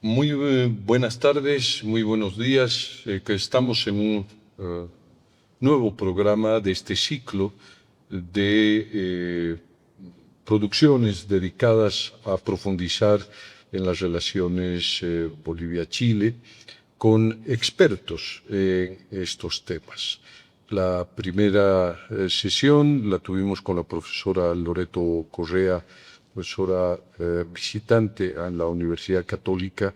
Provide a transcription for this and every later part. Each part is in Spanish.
Muy buenas tardes, muy buenos días, que estamos en un nuevo programa de este ciclo de producciones dedicadas a profundizar en las relaciones Bolivia-Chile con expertos en estos temas. La primera sesión la tuvimos con la profesora Loreto Correa, profesora visitante en la Universidad Católica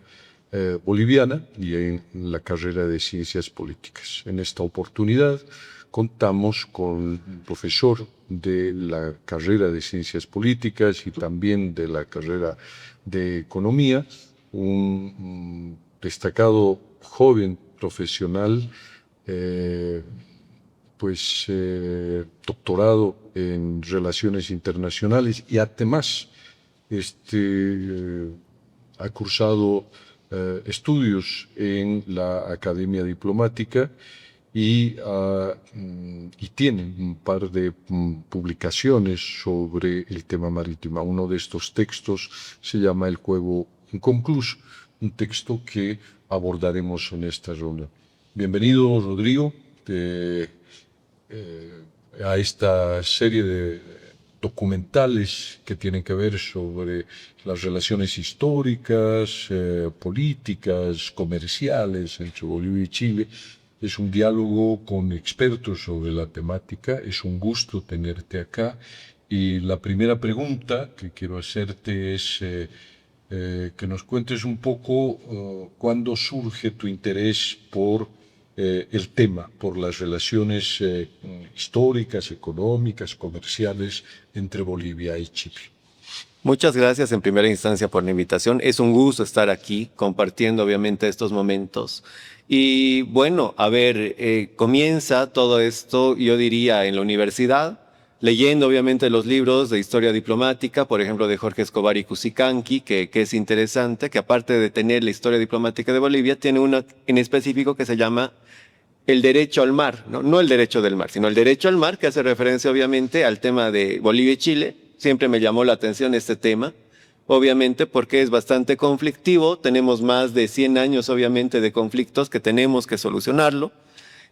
Boliviana y en la carrera de Ciencias Políticas. En esta oportunidad contamos con un profesor de la carrera de Ciencias Políticas y también de la carrera de Economía, un destacado joven profesional, doctorado en Relaciones Internacionales y además ha cursado estudios en la Academia Diplomática y tiene un par de publicaciones sobre el tema marítimo. Uno de estos textos se llama El juego inconcluso, un texto que abordaremos en esta reunión. Bienvenido, Rodrigo, a esta serie de documentales que tienen que ver sobre las relaciones históricas, políticas, comerciales entre Bolivia y Chile. Es un diálogo con expertos sobre la temática. Es un gusto tenerte acá. Y la primera pregunta que quiero hacerte es que nos cuentes un poco cuándo surge tu interés por el tema, por las relaciones históricas, económicas, comerciales entre Bolivia y Chile. Muchas gracias en primera instancia por la invitación. Es un gusto estar aquí compartiendo obviamente estos momentos. Y bueno, a ver, comienza todo esto, yo diría, en la universidad, leyendo obviamente los libros de historia diplomática, por ejemplo, de Jorge Escobar y Cusicanqui, que es interesante, que aparte de tener la historia diplomática de Bolivia, tiene una en específico que se llama el derecho al mar, ¿no? No el derecho del mar, sino el derecho al mar, que hace referencia obviamente al tema de Bolivia y Chile. Siempre me llamó la atención este tema, obviamente porque es bastante conflictivo, tenemos más de 100 años obviamente de conflictos que tenemos que solucionarlo.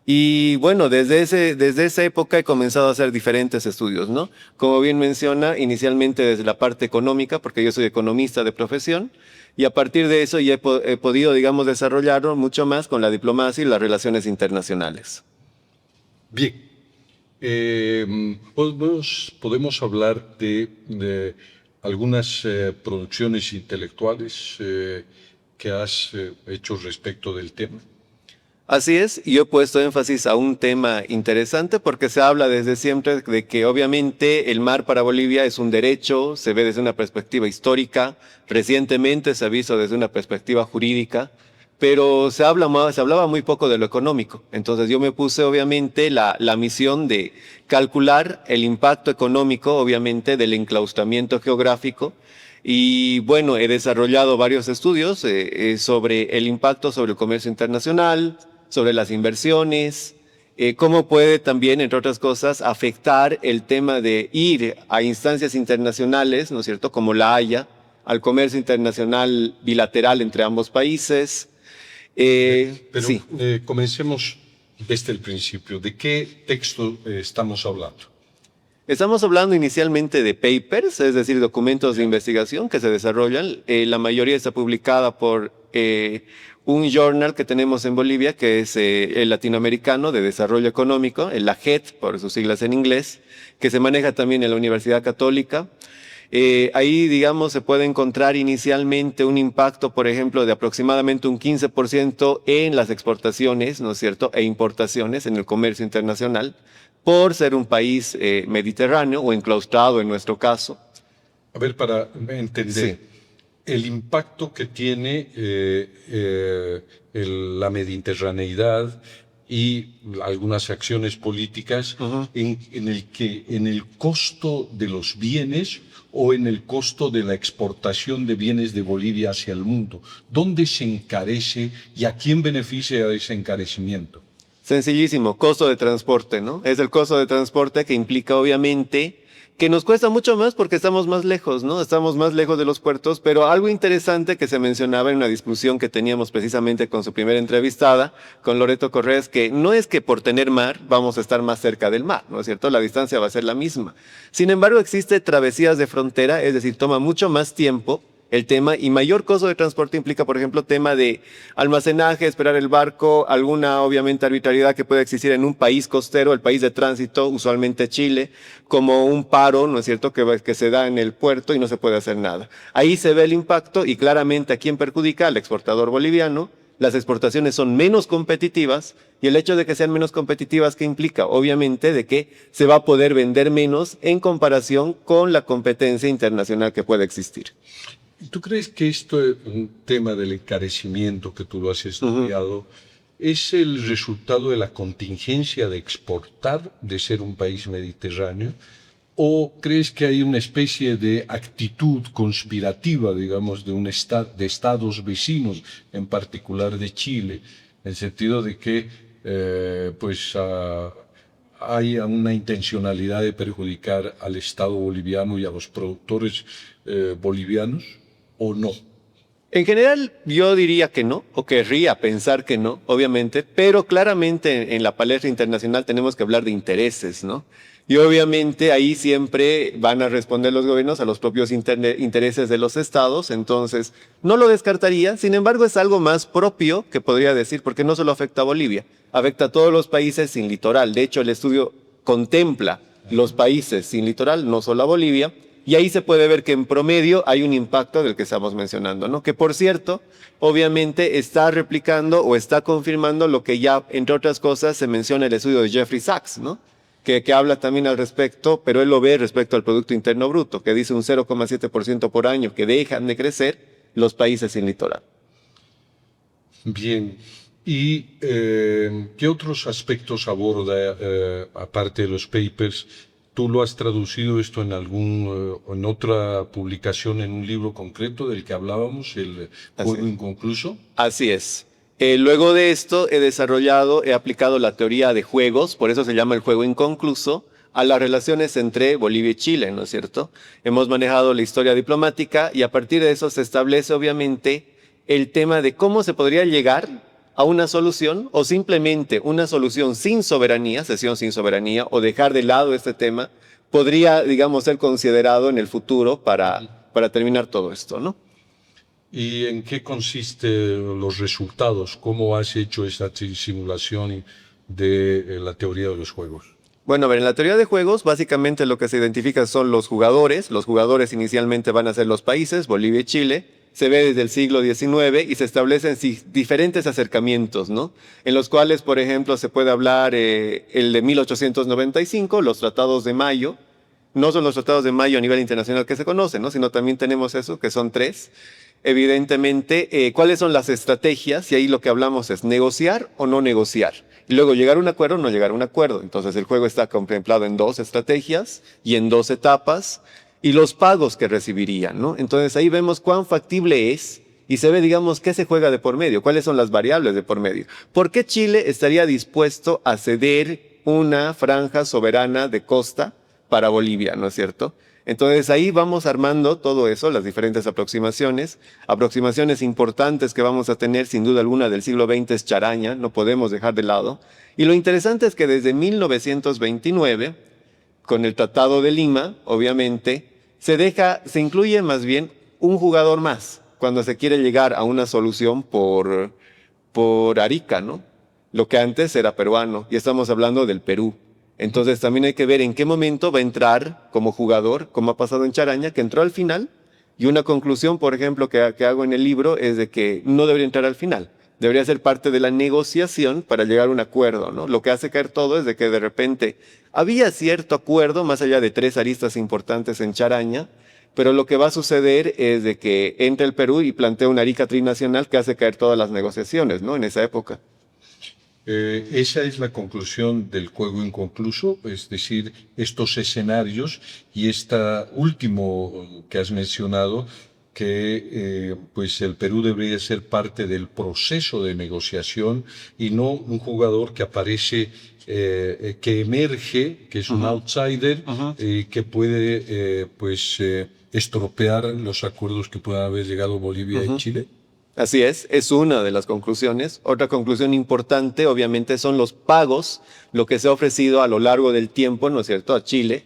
Y bueno, desde esa época he comenzado a hacer diferentes estudios, ¿no? Como bien menciona, inicialmente desde la parte económica, porque yo soy economista de profesión, y a partir de eso ya he podido, digamos, desarrollarlo mucho más con la diplomacia y las relaciones internacionales. Bien, podemos hablar de algunas producciones intelectuales que has hecho respecto del tema. Así es, y yo he puesto énfasis a un tema interesante porque se habla desde siempre de que obviamente el mar para Bolivia es un derecho, se ve desde una perspectiva histórica, recientemente se ha visto desde una perspectiva jurídica, pero se hablaba muy poco de lo económico. Entonces yo me puse obviamente la misión de calcular el impacto económico obviamente del enclaustramiento geográfico. Y bueno, he desarrollado varios estudios sobre el impacto sobre el comercio internacional, sobre las inversiones, cómo puede también, entre otras cosas, afectar el tema de ir a instancias internacionales, ¿no es cierto?, como la Haya, al comercio internacional bilateral entre ambos países. Pero Sí. comencemos desde el principio. ¿De qué texto estamos hablando? Estamos hablando inicialmente de papers, es decir, documentos de investigación que se desarrollan. La mayoría está publicada por un journal que tenemos en Bolivia, que es el Latinoamericano de Desarrollo Económico, el LAGET, por sus siglas en inglés, que se maneja también en la Universidad Católica. Ahí, digamos, se puede encontrar inicialmente un impacto, por ejemplo, de aproximadamente un 15% en las exportaciones, ¿no es cierto?, e importaciones en el comercio internacional, por ser un país mediterráneo o enclaustrado en nuestro caso. A ver, para entender, Sí. el impacto que tiene la mediterraneidad y algunas acciones políticas en el costo de los bienes o en el costo de la exportación de bienes de Bolivia hacia el mundo. ¿Dónde se encarece y a quién beneficia ese encarecimiento? Sencillísimo, costo de transporte, ¿no? Es el costo de transporte que implica obviamente que nos cuesta mucho más porque estamos más lejos, ¿no? Estamos más lejos de los puertos, pero algo interesante que se mencionaba en una discusión que teníamos precisamente con su primera entrevistada, con Loreto Correa, es que no es que por tener mar vamos a estar más cerca del mar, ¿no es cierto? La distancia va a ser la misma. Sin embargo, existe travesías de frontera, es decir, toma mucho más tiempo el tema y mayor costo de transporte implica, por ejemplo, tema de almacenaje, esperar el barco, alguna obviamente arbitrariedad que puede existir en un país costero, el país de tránsito, usualmente Chile, como un paro, ¿no es cierto?, que se da en el puerto y no se puede hacer nada. Ahí se ve el impacto y claramente a quién perjudica, al exportador boliviano. Las exportaciones son menos competitivas y el hecho de que sean menos competitivas, ¿qué implica? Obviamente de que se va a poder vender menos en comparación con la competencia internacional que puede existir. ¿Tú crees que esto, un tema del encarecimiento que tú lo has estudiado, es el resultado de la contingencia de exportar, de ser un país mediterráneo? ¿O crees que hay una especie de actitud conspirativa, digamos, de estados vecinos, en particular de Chile, en el sentido de que hay una intencionalidad de perjudicar al Estado boliviano y a los productores bolivianos, o no? En general, yo diría que no, o querría pensar que no, obviamente, pero claramente en la palestra internacional tenemos que hablar de intereses, ¿no? Y obviamente ahí siempre van a responder los gobiernos a los propios intereses de los estados, entonces no lo descartaría, sin embargo es algo más propio que podría decir, porque no solo afecta a Bolivia, afecta a todos los países sin litoral. De hecho, el estudio contempla los países sin litoral, no solo a Bolivia, y ahí se puede ver que en promedio hay un impacto del que estamos mencionando, ¿no? Que por cierto, obviamente está replicando o está confirmando lo que ya, entre otras cosas, se menciona en el estudio de Jeffrey Sachs, ¿no? Que habla también al respecto, pero él lo ve respecto al Producto Interno Bruto, que dice un 0,7% por año que dejan de crecer los países sin litoral. Bien. ¿Y qué otros aspectos aborda, aparte de los papers? ¿Tú lo has traducido esto en en otra publicación, en un libro concreto del que hablábamos, el Juego Inconcluso? Así es. Luego de esto he aplicado la teoría de juegos, por eso se llama el juego inconcluso, a las relaciones entre Bolivia y Chile, ¿no es cierto? Hemos manejado la historia diplomática y a partir de eso se establece obviamente el tema de cómo se podría llegar a una solución o simplemente una solución sin soberanía, cesión sin soberanía o dejar de lado este tema, podría, digamos, ser considerado en el futuro para terminar todo esto, ¿no? ¿Y en qué consisten los resultados? ¿Cómo has hecho esta simulación de la teoría de los juegos? Bueno, a ver, en la teoría de juegos, básicamente lo que se identifica son los jugadores. Los jugadores inicialmente van a ser los países, Bolivia y Chile. Se ve desde el siglo XIX y se establecen diferentes acercamientos, ¿no? En los cuales, por ejemplo, se puede hablar el de 1895, los tratados de Mayo. No son los tratados de Mayo a nivel internacional que se conocen, ¿no? Sino también tenemos eso, que son tres. Evidentemente, cuáles son las estrategias, y ahí lo que hablamos es negociar o no negociar. Y luego llegar a un acuerdo o no llegar a un acuerdo. Entonces el juego está contemplado en dos estrategias y en dos etapas. Y los pagos que recibirían, ¿no? Entonces ahí vemos cuán factible es y se ve, digamos, qué se juega de por medio, cuáles son las variables de por medio. ¿Por qué Chile estaría dispuesto a ceder una franja soberana de costa para Bolivia, ¿no es cierto? Entonces ahí vamos armando todo eso, las diferentes aproximaciones importantes que vamos a tener sin duda alguna del siglo XX es Charaña, no podemos dejar de lado. Y lo interesante es que desde 1929, con el Tratado de Lima, obviamente, se incluye más bien un jugador más cuando se quiere llegar a una solución por Arica, ¿no? Lo que antes era peruano, y estamos hablando del Perú. Entonces también hay que ver en qué momento va a entrar como jugador, como ha pasado en Charaña, que entró al final, y una conclusión, por ejemplo, que hago en el libro es de que no debería entrar al final. Debería ser parte de la negociación para llegar a un acuerdo, ¿no? Lo que hace caer todo es de que de repente había cierto acuerdo, más allá de tres aristas importantes en Charaña, pero lo que va a suceder es de que entra el Perú y plantea una Arica trinacional que hace caer todas las negociaciones, ¿no? En esa época. Esa es la conclusión del juego inconcluso, es decir, estos escenarios y esta último que has mencionado que pues el Perú debería ser parte del proceso de negociación y no un jugador que aparece, que emerge, que es un outsider, que puede estropear los acuerdos que puedan haber llegado Bolivia y Chile. Así es una de las conclusiones. Otra conclusión importante, obviamente, son los pagos, lo que se ha ofrecido a lo largo del tiempo, ¿no es cierto?, a Chile.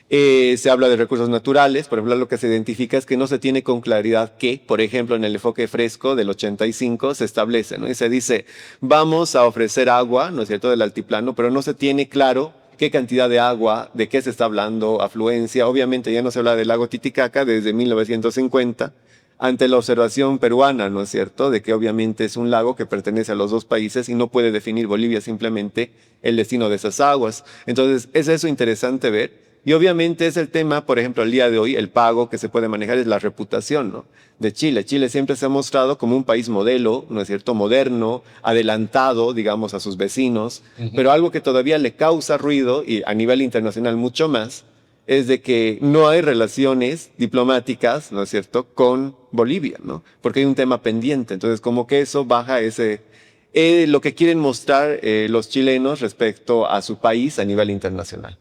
Se habla de recursos naturales, por ejemplo, lo que se identifica es que no se tiene con claridad que, por ejemplo, en el enfoque fresco del 85 se establece, ¿no? Y se dice, vamos a ofrecer agua, ¿no es cierto?, del altiplano, pero no se tiene claro qué cantidad de agua, de qué se está hablando, afluencia. Obviamente ya no se habla del lago Titicaca desde 1950, ante la observación peruana, ¿no es cierto?, de que obviamente es un lago que pertenece a los dos países y no puede definir Bolivia simplemente el destino de esas aguas. Entonces, es eso interesante ver. Y obviamente es el tema, por ejemplo, al día de hoy, el pago que se puede manejar es la reputación, ¿no?, de Chile. Chile siempre se ha mostrado como un país modelo, ¿no es cierto?, moderno, adelantado, digamos, a sus vecinos, pero algo que todavía le causa ruido, y a nivel internacional mucho más, es de que no hay relaciones diplomáticas, ¿no es cierto?, con Bolivia, ¿no? Porque hay un tema pendiente. Entonces, como que eso baja lo que quieren mostrar los chilenos respecto a su país a nivel internacional.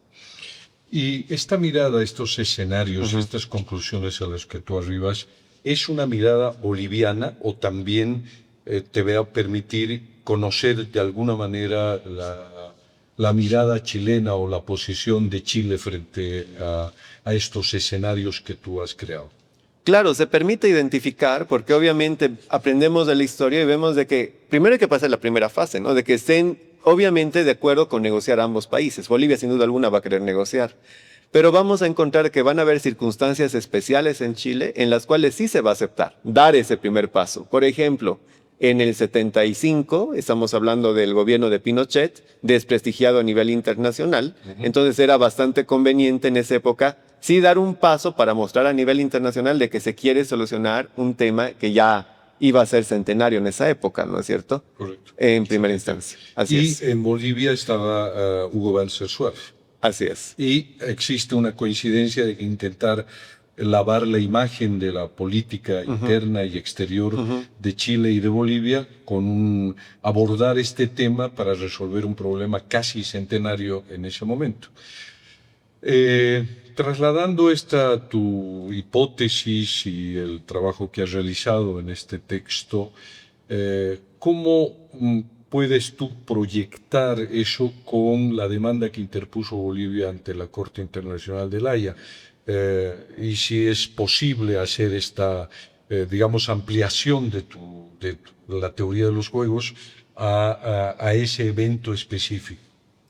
Y esta mirada, estos escenarios, estas conclusiones a las que tú arribas, ¿es una mirada boliviana o también te va a permitir conocer de alguna manera la mirada chilena o la posición de Chile frente a estos escenarios que tú has creado? Claro, se permite identificar porque obviamente aprendemos de la historia y vemos de que primero hay que pasar la primera fase, ¿no?, de que estén obviamente de acuerdo con negociar ambos países. Bolivia sin duda alguna va a querer negociar, pero vamos a encontrar que van a haber circunstancias especiales en Chile en las cuales sí se va a aceptar dar ese primer paso. Por ejemplo, en el 75, estamos hablando del gobierno de Pinochet, desprestigiado a nivel internacional, entonces era bastante conveniente en esa época sí dar un paso para mostrar a nivel internacional de que se quiere solucionar un tema que ya iba a ser centenario en esa época, ¿no es cierto? Correcto. En primera instancia. Así es. En Bolivia estaba Hugo Banzer Suárez. Así es. Y existe una coincidencia de intentar lavar la imagen de la política interna y exterior de Chile y de Bolivia con abordar este tema para resolver un problema casi centenario en ese momento. Trasladando esta tu hipótesis y el trabajo que has realizado en este texto, ¿cómo puedes tú proyectar eso con la demanda que interpuso Bolivia ante la Corte Internacional de La Haya? Y si es posible hacer esta, digamos, ampliación de la teoría de los juegos a ese evento específico.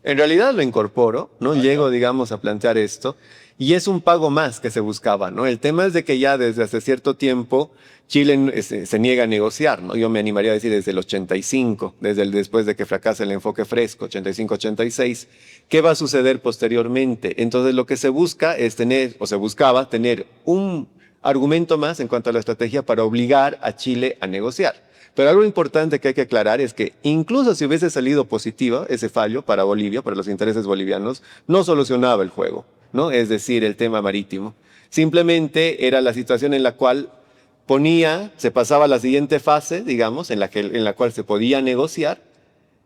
En realidad lo incorporo, ¿no? Llego, digamos, a plantear esto, y es un pago más que se buscaba, ¿no? El tema es de que ya desde hace cierto tiempo Chile se niega a negociar, ¿no? Yo me animaría a decir desde el 85, después de que fracasa el enfoque fresco, 85-86, ¿qué va a suceder posteriormente? Entonces lo que se busca es tener, o se buscaba tener un argumento más en cuanto a la estrategia para obligar a Chile a negociar. Pero algo importante que hay que aclarar es que incluso si hubiese salido positivo ese fallo para Bolivia, para los intereses bolivianos, no solucionaba el juego, ¿no? Es decir, el tema marítimo. Simplemente era la situación en la cual se pasaba a la siguiente fase, digamos, en la cual se podía negociar.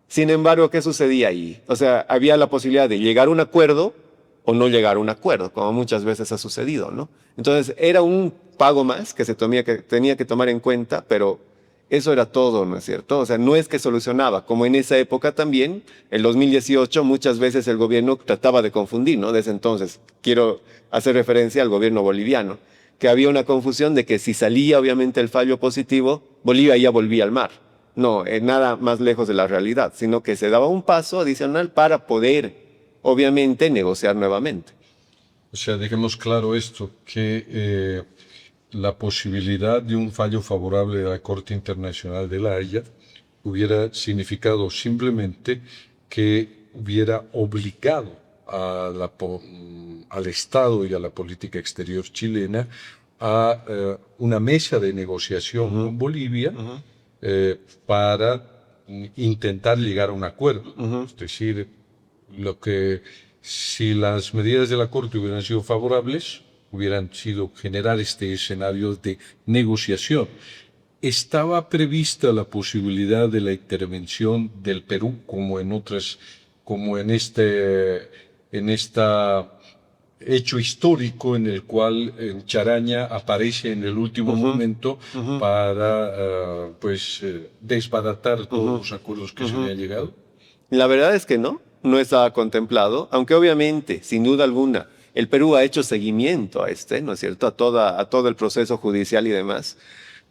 Sin embargo, ¿qué sucedía ahí? O sea, había la posibilidad de llegar a un acuerdo o no llegar a un acuerdo, como muchas veces ha sucedido, ¿no? Entonces, era un pago más que tenía que tomar en cuenta, pero eso era todo, ¿no es cierto? O sea, no es que solucionaba, como en esa época también, en 2018, muchas veces el gobierno trataba de confundir, ¿no? Desde entonces, quiero hacer referencia al gobierno boliviano, que había una confusión de que si salía obviamente el fallo positivo, Bolivia ya volvía al mar. No, nada más lejos de la realidad, sino que se daba un paso adicional para poder, obviamente, negociar nuevamente. O sea, dejemos claro esto, que la posibilidad de un fallo favorable de la Corte Internacional de La Haya hubiera significado simplemente que hubiera obligado al Estado y a la política exterior chilena a una mesa de negociación con Bolivia para intentar llegar a un acuerdo. Es decir, si las medidas de la Corte hubieran sido favorables, hubieran sido generar este escenario de negociación. ¿Estaba prevista la posibilidad de la intervención del Perú como en otras, como en esta hecho histórico en el cual Charaña aparece en el último momento para desbaratar todos los acuerdos que se habían llegado? La verdad es que no estaba contemplado, aunque obviamente, sin duda alguna, el Perú ha hecho seguimiento a ¿no es cierto?, a todo el proceso judicial y demás.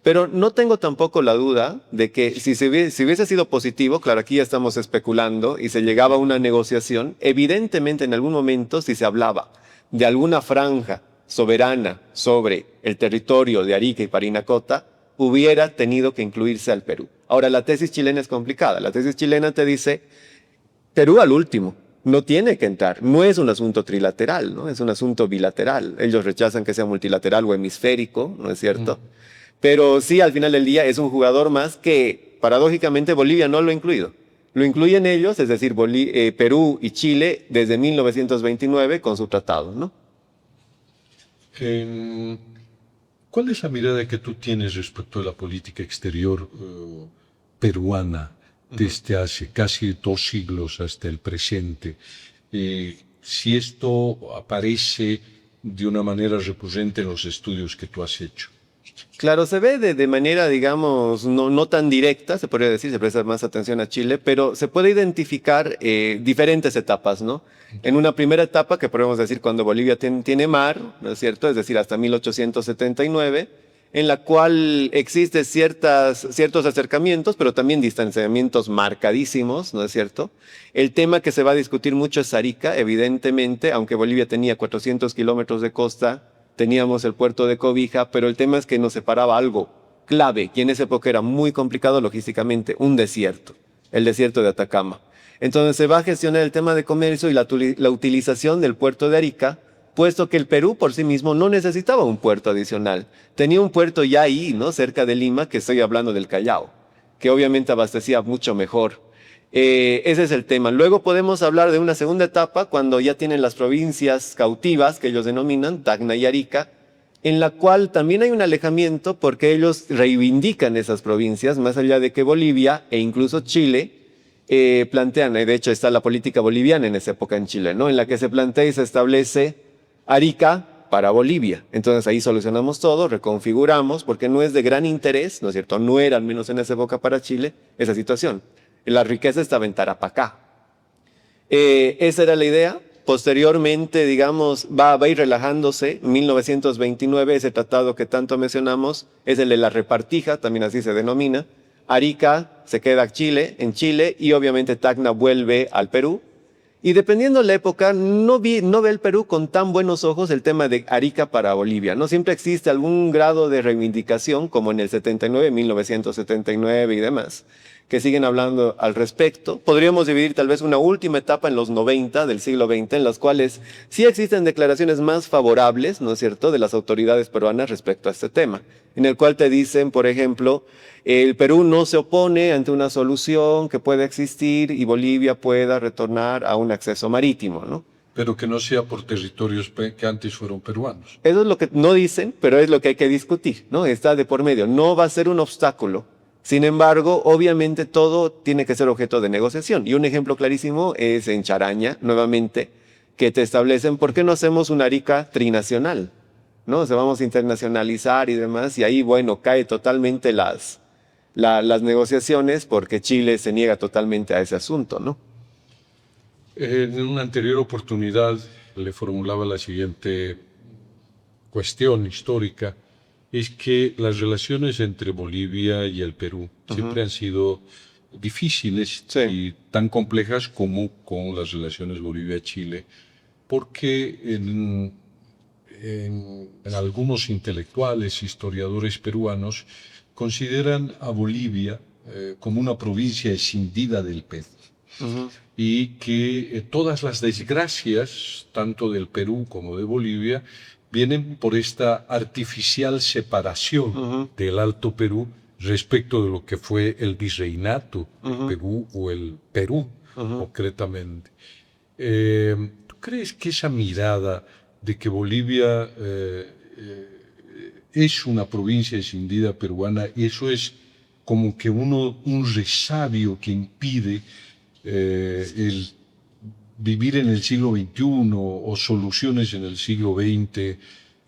Pero no tengo tampoco la duda de que si hubiese sido positivo, claro, aquí ya estamos especulando y se llegaba a una negociación, evidentemente en algún momento si se hablaba de alguna franja soberana sobre el territorio de Arica y Parinacota, hubiera tenido que incluirse al Perú. Ahora, la tesis chilena es complicada. La tesis chilena te dice, Perú al último, no tiene que entrar. No es un asunto trilateral, ¿no? Es un asunto bilateral. Ellos rechazan que sea multilateral o hemisférico, ¿no es cierto? Pero sí, al final del día es un jugador más que, paradójicamente, Bolivia no lo ha incluido. Lo incluyen ellos, es decir, Perú y Chile, desde 1929 con su tratado, ¿no? ¿Cuál es la mirada que tú tienes respecto a la política exterior peruana desde hace casi 2 siglos hasta el presente? Si esto aparece de una manera recurrente en los estudios que tú has hecho. Claro, se ve de manera, digamos, no tan directa, se podría decir, se presta más atención a Chile, pero se puede identificar diferentes etapas, ¿no? En una primera etapa, que podemos decir cuando Bolivia tiene mar, ¿no es cierto? Es decir, hasta 1879, en la cual existen ciertos acercamientos, pero también distanciamientos marcadísimos, ¿no es cierto? El tema que se va a discutir mucho es Arica, evidentemente, aunque Bolivia tenía 400 kilómetros de costa, teníamos el puerto de Cobija, pero el tema es que nos separaba algo clave, y en esa época era muy complicado logísticamente, un desierto, el desierto de Atacama. Entonces se va a gestionar el tema de comercio y la utilización del puerto de Arica, puesto que el Perú por sí mismo no necesitaba un puerto adicional. Tenía un puerto ya ahí, ¿no?, cerca de Lima, que estoy hablando del Callao, que obviamente abastecía mucho mejor. Ese es el tema. Luego podemos hablar de una segunda etapa cuando ya tienen las provincias cautivas, que ellos denominan Tacna y Arica, en la cual también hay un alejamiento porque ellos reivindican esas provincias, más allá de que Bolivia e incluso Chile plantean, de hecho está la política boliviana en esa época en Chile, ¿no?, en la que se plantea y se establece Arica para Bolivia. Entonces ahí solucionamos todo, reconfiguramos, porque no es de gran interés, ¿no es cierto?, no era al menos en esa época para Chile esa situación. La riqueza estaba en Tarapacá. Esa era la idea. Posteriormente, digamos, va a ir relajándose. 1929, ese tratado que tanto mencionamos, es el de la repartija, también así se denomina. Arica se queda en Chile, y obviamente Tacna vuelve al Perú. Y dependiendo de la época, no ve el Perú con tan buenos ojos el tema de Arica para Bolivia, ¿no? Siempre existe algún grado de reivindicación, como en el 79, 1979 y demás, que siguen hablando al respecto. Podríamos dividir tal vez una última etapa en los 90 del siglo XX, en las cuales sí existen declaraciones más favorables, ¿no es cierto?, de las autoridades peruanas respecto a este tema, en el cual te dicen, por ejemplo, el Perú no se opone ante una solución que pueda existir y Bolivia pueda retornar a un acceso marítimo, ¿no? Pero que no sea por territorios que antes fueron peruanos. Eso es lo que no dicen, pero es lo que hay que discutir, ¿no? Está de por medio. No va a ser un obstáculo. Sin embargo, obviamente todo tiene que ser objeto de negociación. Y un ejemplo clarísimo es en Charaña, nuevamente, que te establecen por qué no hacemos una Arica trinacional, ¿no? O sea, vamos a internacionalizar y demás, y ahí, bueno, cae totalmente las negociaciones porque Chile se niega totalmente a ese asunto, ¿no? En una anterior oportunidad le formulaba la siguiente cuestión histórica, es que las relaciones entre Bolivia y el Perú siempre han sido difíciles y tan complejas como con las relaciones Bolivia-Chile, porque en algunos intelectuales, historiadores peruanos, consideran a Bolivia como una provincia escindida del Perú. Y que todas las desgracias, tanto del Perú como de Bolivia, vienen por esta artificial separación del Alto Perú respecto de lo que fue el virreinato Perú o el Perú, concretamente. ¿Tú crees que esa mirada de que Bolivia es una provincia escindida peruana, y eso es como que un resabio que impide el vivir en el siglo XXI o soluciones en el siglo XX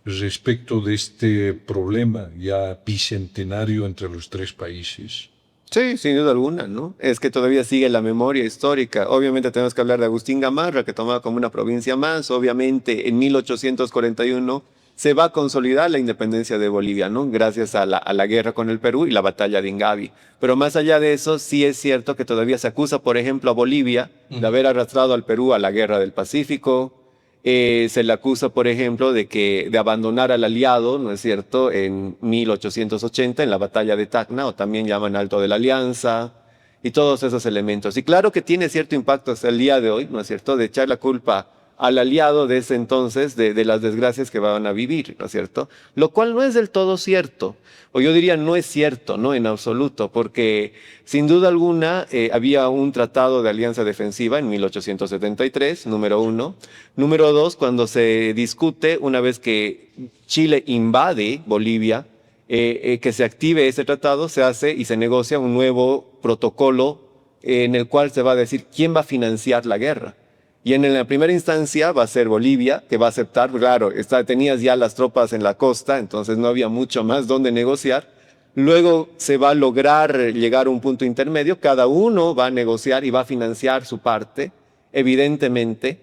respecto de este problema ya bicentenario entre los tres países. Sí, sin duda alguna, ¿no? Es que todavía sigue la memoria histórica. Obviamente tenemos que hablar de Agustín Gamarra, que tomaba como una provincia más. Obviamente en 1841 se va a consolidar la independencia de Bolivia, ¿no? Gracias a la guerra con el Perú y la batalla de Ingavi. Pero más allá de eso, sí es cierto que todavía se acusa, por ejemplo, a Bolivia de haber arrastrado al Perú a la guerra del Pacífico. Se le acusa, por ejemplo, de abandonar al aliado, ¿no es cierto?, en 1880, en la batalla de Tacna, o también llaman Alto de la Alianza, y todos esos elementos. Y claro que tiene cierto impacto hasta el día de hoy, ¿no es cierto?, de echar la culpa al aliado de ese entonces de las desgracias que van a vivir, ¿no es cierto? Lo cual no es del todo cierto, o yo diría no es cierto, no en absoluto, porque sin duda alguna había un tratado de alianza defensiva en 1873, número uno. Número dos, cuando se discute, una vez que Chile invade Bolivia, que se active ese tratado, se hace y se negocia un nuevo protocolo en el cual se va a decir quién va a financiar la guerra. Y en la primera instancia va a ser Bolivia, que va a aceptar, claro, tenías ya las tropas en la costa, entonces no había mucho más donde negociar. Luego se va a lograr llegar a un punto intermedio, cada uno va a negociar y va a financiar su parte, evidentemente.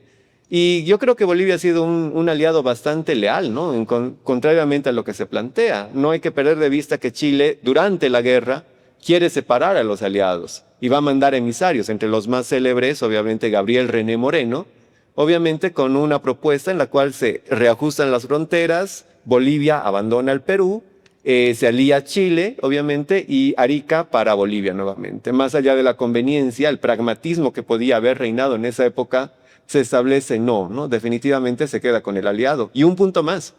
Y yo creo que Bolivia ha sido un aliado bastante leal, ¿no? Contrariamente a lo que se plantea. No hay que perder de vista que Chile, durante la guerra, quiere separar a los aliados y va a mandar emisarios, entre los más célebres, obviamente, Gabriel René Moreno, obviamente con una propuesta en la cual se reajustan las fronteras, Bolivia abandona el Perú, se alía Chile, obviamente, y Arica para Bolivia nuevamente. Más allá de la conveniencia, el pragmatismo que podía haber reinado en esa época, se establece no, definitivamente se queda con el aliado. Y un punto más.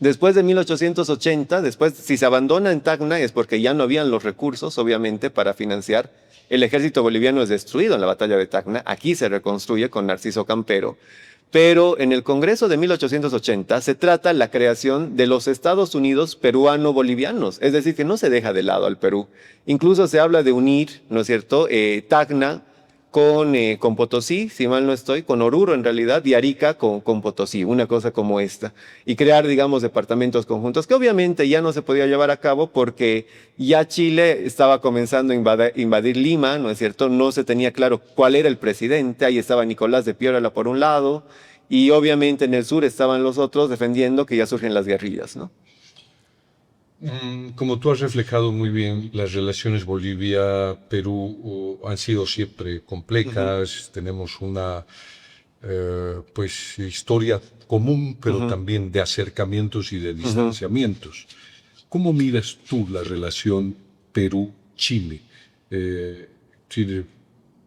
Después de 1880, si se abandona en Tacna es porque ya no habían los recursos, obviamente, para financiar. El ejército boliviano es destruido en la batalla de Tacna. Aquí se reconstruye con Narciso Campero. Pero en el Congreso de 1880 se trata la creación de los Estados Unidos peruano-bolivianos. Es decir, que no se deja de lado al Perú. Incluso se habla de unir, ¿no es cierto?, Tacna con Potosí, si mal no estoy, con Oruro en realidad, y Arica con Potosí, una cosa como esta, y crear, digamos, departamentos conjuntos, que obviamente ya no se podía llevar a cabo porque ya Chile estaba comenzando a invadir Lima, ¿no es cierto? No se tenía claro cuál era el presidente, ahí estaba Nicolás de Piérola por un lado, y obviamente en el sur estaban los otros defendiendo que ya surgen las guerrillas, ¿no? Como tú has reflejado muy bien, las relaciones Bolivia-Perú han sido siempre complejas. Tenemos una pues historia común, pero también de acercamientos y de distanciamientos. ¿Cómo miras tú la relación Perú-Chile? Sí,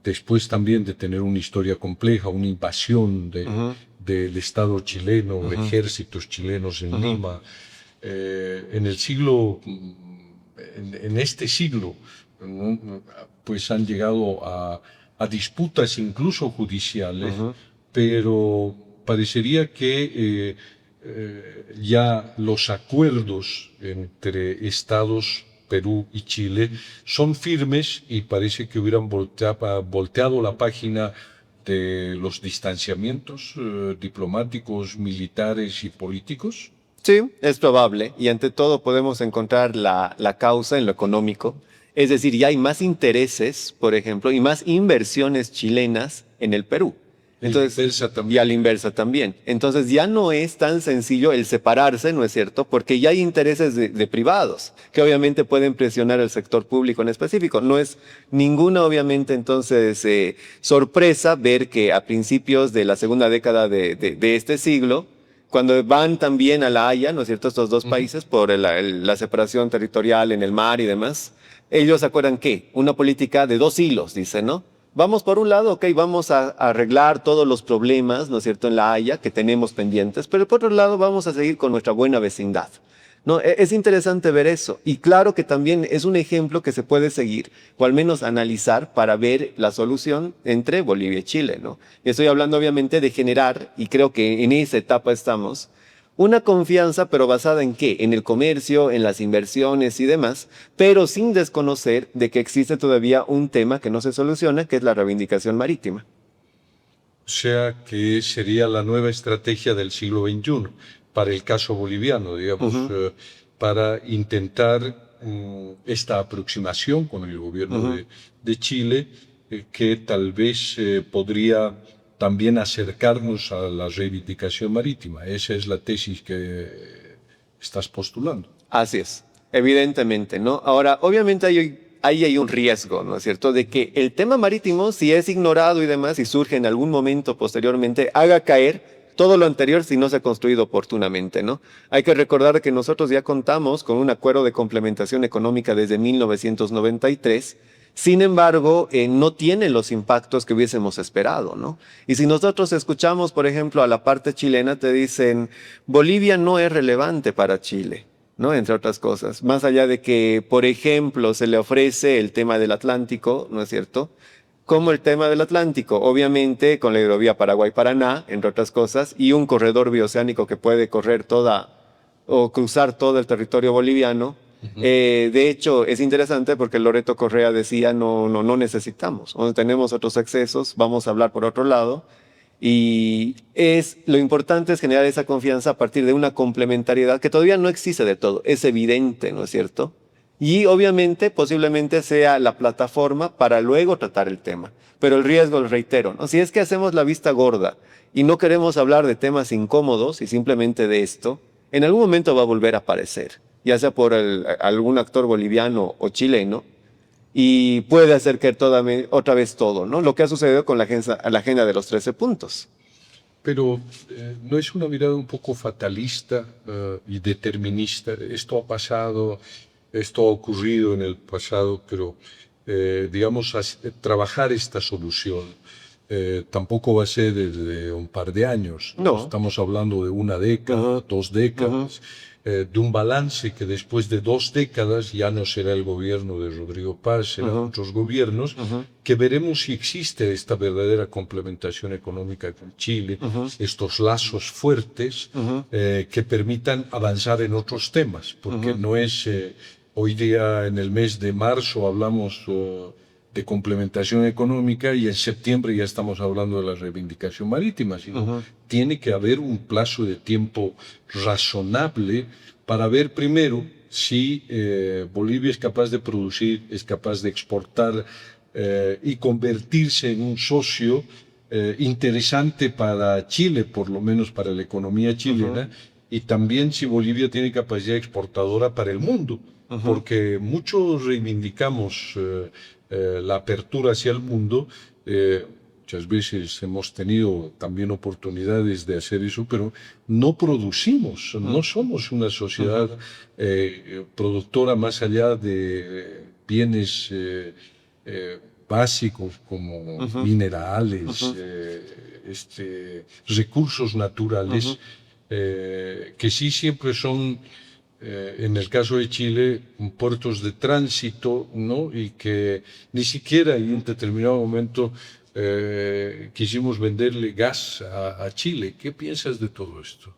después también de tener una historia compleja, una invasión del Estado chileno, ejércitos chilenos en Lima. En este siglo, pues han llegado a disputas incluso judiciales, pero parecería que ya los acuerdos entre estados, Perú y Chile, son firmes y parece que hubieran volteado la página de los distanciamientos diplomáticos, militares y políticos. Sí, es probable. Y ante todo podemos encontrar la causa en lo económico. Es decir, ya hay más intereses, por ejemplo, y más inversiones chilenas en el Perú. Entonces, y a la inversa también. Entonces ya no es tan sencillo el separarse, ¿no es cierto? Porque ya hay intereses de privados que obviamente pueden presionar al sector público en específico. No es ninguna, obviamente, entonces sorpresa ver que a principios de la segunda década de este siglo, cuando van también a La Haya, ¿no es cierto?, estos dos países por la separación territorial en el mar y demás, ellos acuerdan que una política de dos hilos, dicen, ¿no? Vamos por un lado, ok, vamos a arreglar todos los problemas, ¿no es cierto?, en La Haya que tenemos pendientes, pero por otro lado vamos a seguir con nuestra buena vecindad. No, es interesante ver eso. Y claro que también es un ejemplo que se puede seguir, o al menos analizar para ver la solución entre Bolivia y Chile, ¿no? Y estoy hablando obviamente de generar, y creo que en esa etapa estamos, una confianza, pero basada en qué? En el comercio, en las inversiones y demás, pero sin desconocer de que existe todavía un tema que no se soluciona, que es la reivindicación marítima. O sea que sería la nueva estrategia del siglo XXI para el caso boliviano, digamos, Ujú, para intentar esta aproximación con el gobierno ujú. de Chile, que tal vez podría también acercarnos a la reivindicación marítima. Esa es la tesis que estás postulando. Así es, evidentemente, ¿no? Ahora, obviamente ahí hay un riesgo, ¿no es cierto? De que el tema marítimo, si es ignorado y demás, y surge en algún momento posteriormente, haga caer todo lo anterior si no se ha construido oportunamente, ¿no? Hay que recordar que nosotros ya contamos con un acuerdo de complementación económica desde 1993. Sin embargo, no tiene los impactos que hubiésemos esperado, ¿no? Y si nosotros escuchamos, por ejemplo, a la parte chilena, te dicen, Bolivia no es relevante para Chile, ¿no? Entre otras cosas. Más allá de que, por ejemplo, se le ofrece el tema del Atlántico, ¿no es cierto? Como el tema del Atlántico, obviamente con la hidrovía Paraguay-Paraná, entre otras cosas, y un corredor bioceánico que puede correr toda o cruzar todo el territorio boliviano. Ujú. De hecho, es interesante porque Loreto Correa decía, no necesitamos, o tenemos otros accesos, vamos a hablar por otro lado. Y lo importante es generar esa confianza a partir de una complementariedad que todavía no existe de todo, es evidente, ¿no es cierto? Y obviamente, posiblemente sea la plataforma para luego tratar el tema. Pero el riesgo, lo reitero, ¿no? Si es que hacemos la vista gorda y no queremos hablar de temas incómodos y simplemente de esto, en algún momento va a volver a aparecer, ya sea por algún actor boliviano o chileno, y puede hacer que otra vez todo, ¿no? Lo que ha sucedido con la agenda de los 13 puntos. Pero ¿no es una mirada un poco fatalista y determinista? Esto ha pasado, esto ha ocurrido en el pasado, pero digamos, trabajar esta solución tampoco va a ser desde un par de años, ¿no? No. Estamos hablando de una década, Ajá, 2 décadas, de un balance que después de 2 décadas ya no será el gobierno de Rodrigo Paz, serán ajá, otros gobiernos, ajá, que veremos si existe esta verdadera complementación económica con Chile, ajá, estos lazos fuertes ajá, que permitan avanzar en otros temas, porque ajá, no es hoy día en el mes de marzo hablamos de complementación económica y en septiembre ya estamos hablando de la reivindicación marítima, sino ajá. tiene que haber un plazo de tiempo razonable para ver primero si Bolivia es capaz de producir, es capaz de exportar y convertirse en un socio interesante para Chile, por lo menos para la economía Ajá, chilena, y también si Bolivia tiene capacidad exportadora para el mundo, ajá, porque muchos reivindicamos la apertura hacia el mundo. Muchas veces hemos tenido también oportunidades de hacer eso, pero no producimos, no somos una sociedad productora más allá de bienes básicos como ajá, minerales, ajá, recursos naturales, ajá. que sí siempre son en el caso de Chile, puertos de tránsito, ¿no? Y que ni siquiera en un determinado momento quisimos venderle gas a Chile. ¿Qué piensas de todo esto?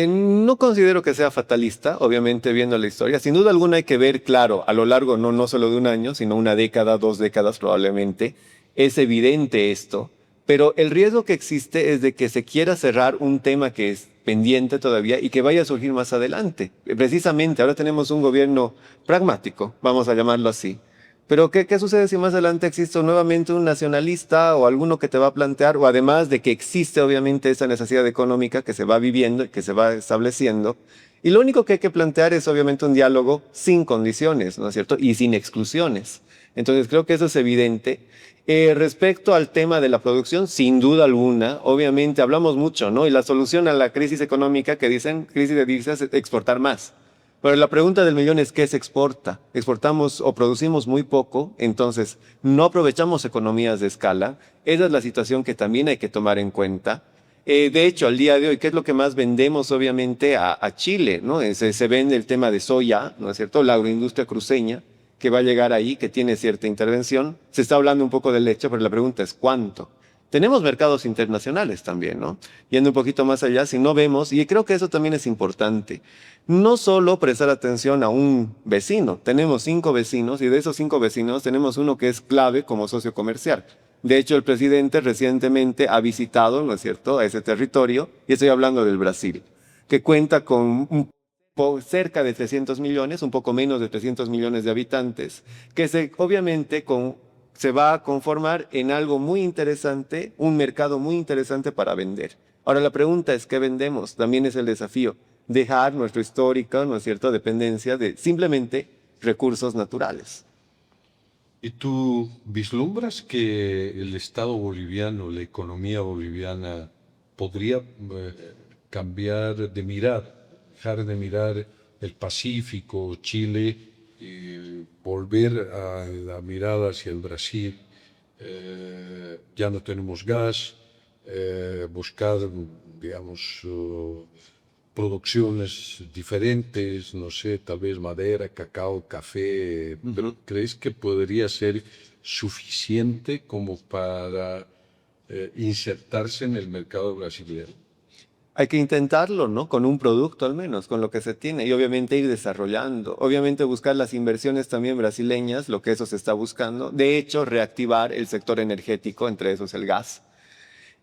No considero que sea fatalista, obviamente viendo la historia. Sin duda alguna hay que ver, claro, a lo largo no solo de un año, sino una década, 2 décadas probablemente. Es evidente esto, pero el riesgo que existe es de que se quiera cerrar un tema que es pendiente todavía y que vaya a surgir más adelante. Precisamente ahora tenemos un gobierno pragmático, vamos a llamarlo así. Pero ¿qué sucede si más adelante existe nuevamente un nacionalista o alguno que te va a plantear, o además de que existe obviamente esa necesidad económica que se va viviendo y que se va estableciendo? Y lo único que hay que plantear es obviamente un diálogo sin condiciones, ¿no es cierto? Y sin exclusiones. Entonces creo que eso es evidente. Respecto al tema de la producción, sin duda alguna, obviamente hablamos mucho, ¿no? Y la solución a la crisis económica que dicen, crisis de divisas, es exportar más. Pero la pregunta del millón es: ¿qué se exporta? Exportamos o producimos muy poco, entonces no aprovechamos economías de escala. Esa es la situación que también hay que tomar en cuenta. De hecho, al día de hoy, ¿qué es lo que más vendemos obviamente a Chile? ¿No? Se vende el tema de soya, ¿no es cierto? La agroindustria cruceña que va a llegar ahí, que tiene cierta intervención. Se está hablando un poco de leche, pero la pregunta es ¿cuánto? Tenemos mercados internacionales también, ¿no? Yendo un poquito más allá, si no vemos, y creo que eso también es importante, no solo prestar atención a un vecino, tenemos 5 vecinos y de esos 5 vecinos tenemos uno que es clave como socio comercial. De hecho, el presidente recientemente ha visitado, ¿no es cierto?, a ese territorio, y estoy hablando del Brasil, que cuenta con cerca de 300 millones, un poco menos de 300 millones de habitantes, que obviamente se va a conformar en algo muy interesante, un mercado muy interesante para vender. Ahora la pregunta es, ¿qué vendemos? También es el desafío. Dejar nuestra histórica, ¿no es cierto?, dependencia de simplemente recursos naturales. ¿Y tú vislumbras que el Estado boliviano, la economía boliviana, podría cambiar de mirar, dejar de mirar el Pacífico, Chile, y volver a la mirada hacia el Brasil? Ya no tenemos gas, buscar, digamos, producciones diferentes, no sé, tal vez madera, cacao, café, pero ¿crees que podría ser suficiente como para insertarse en el mercado brasileño? Hay que intentarlo, ¿no? Con un producto al menos, con lo que se tiene y obviamente ir desarrollando. Obviamente buscar las inversiones también brasileñas, lo que eso se está buscando. De hecho, reactivar el sector energético, entre esos el gas.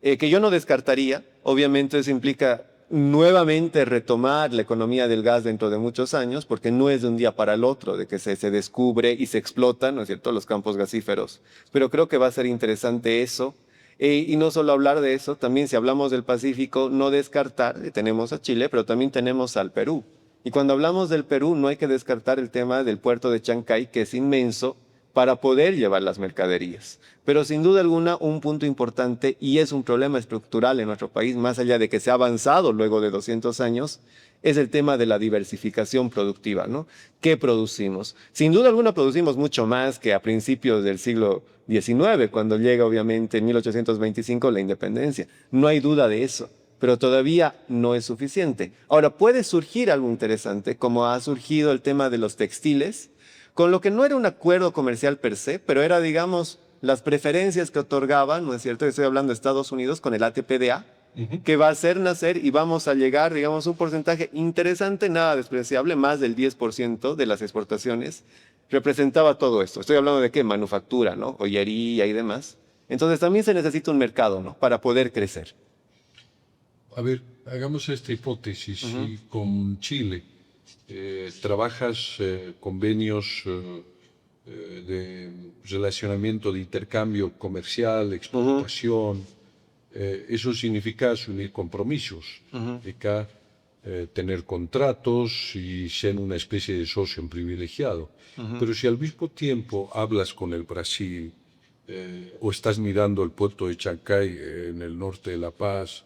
Que yo no descartaría, obviamente eso implica nuevamente retomar la economía del gas dentro de muchos años, porque no es de un día para el otro, de que se descubre y se explotan, ¿no es cierto?, los campos gasíferos. Pero creo que va a ser interesante eso. Y no solo hablar de eso, también si hablamos del Pacífico, no descartar, tenemos a Chile, pero también tenemos al Perú. Y cuando hablamos del Perú, no hay que descartar el tema del puerto de Chancay, que es inmenso, para poder llevar las mercaderías. Pero sin duda alguna, un punto importante, y es un problema estructural en nuestro país, más allá de que se ha avanzado luego de 200 años, es el tema de la diversificación productiva, ¿no? ¿Qué producimos? Sin duda alguna producimos mucho más que a principios del siglo XIX, cuando llega obviamente en 1825 la independencia. No hay duda de eso, pero todavía no es suficiente. Ahora, puede surgir algo interesante, como ha surgido el tema de los textiles, con lo que no era un acuerdo comercial per se, pero era, digamos, las preferencias que otorgaban, ¿no es cierto? Estoy hablando de Estados Unidos con el ATPDA, que va a hacer nacer y vamos a llegar, digamos, a un porcentaje interesante, nada despreciable, más del 10% de las exportaciones, representaba todo esto. Estoy hablando de qué, manufactura, ¿no? Joyería y demás. Entonces también se necesita un mercado, ¿no? Para poder crecer. A ver, hagamos esta hipótesis. Si con Chile trabajas convenios de relacionamiento, de intercambio comercial, exportación, eso significa asumir compromisos, significa tener contratos y ser una especie de socio privilegiado. Pero si al mismo tiempo hablas con el Brasil o estás mirando el puerto de Chancay en el norte de La Paz,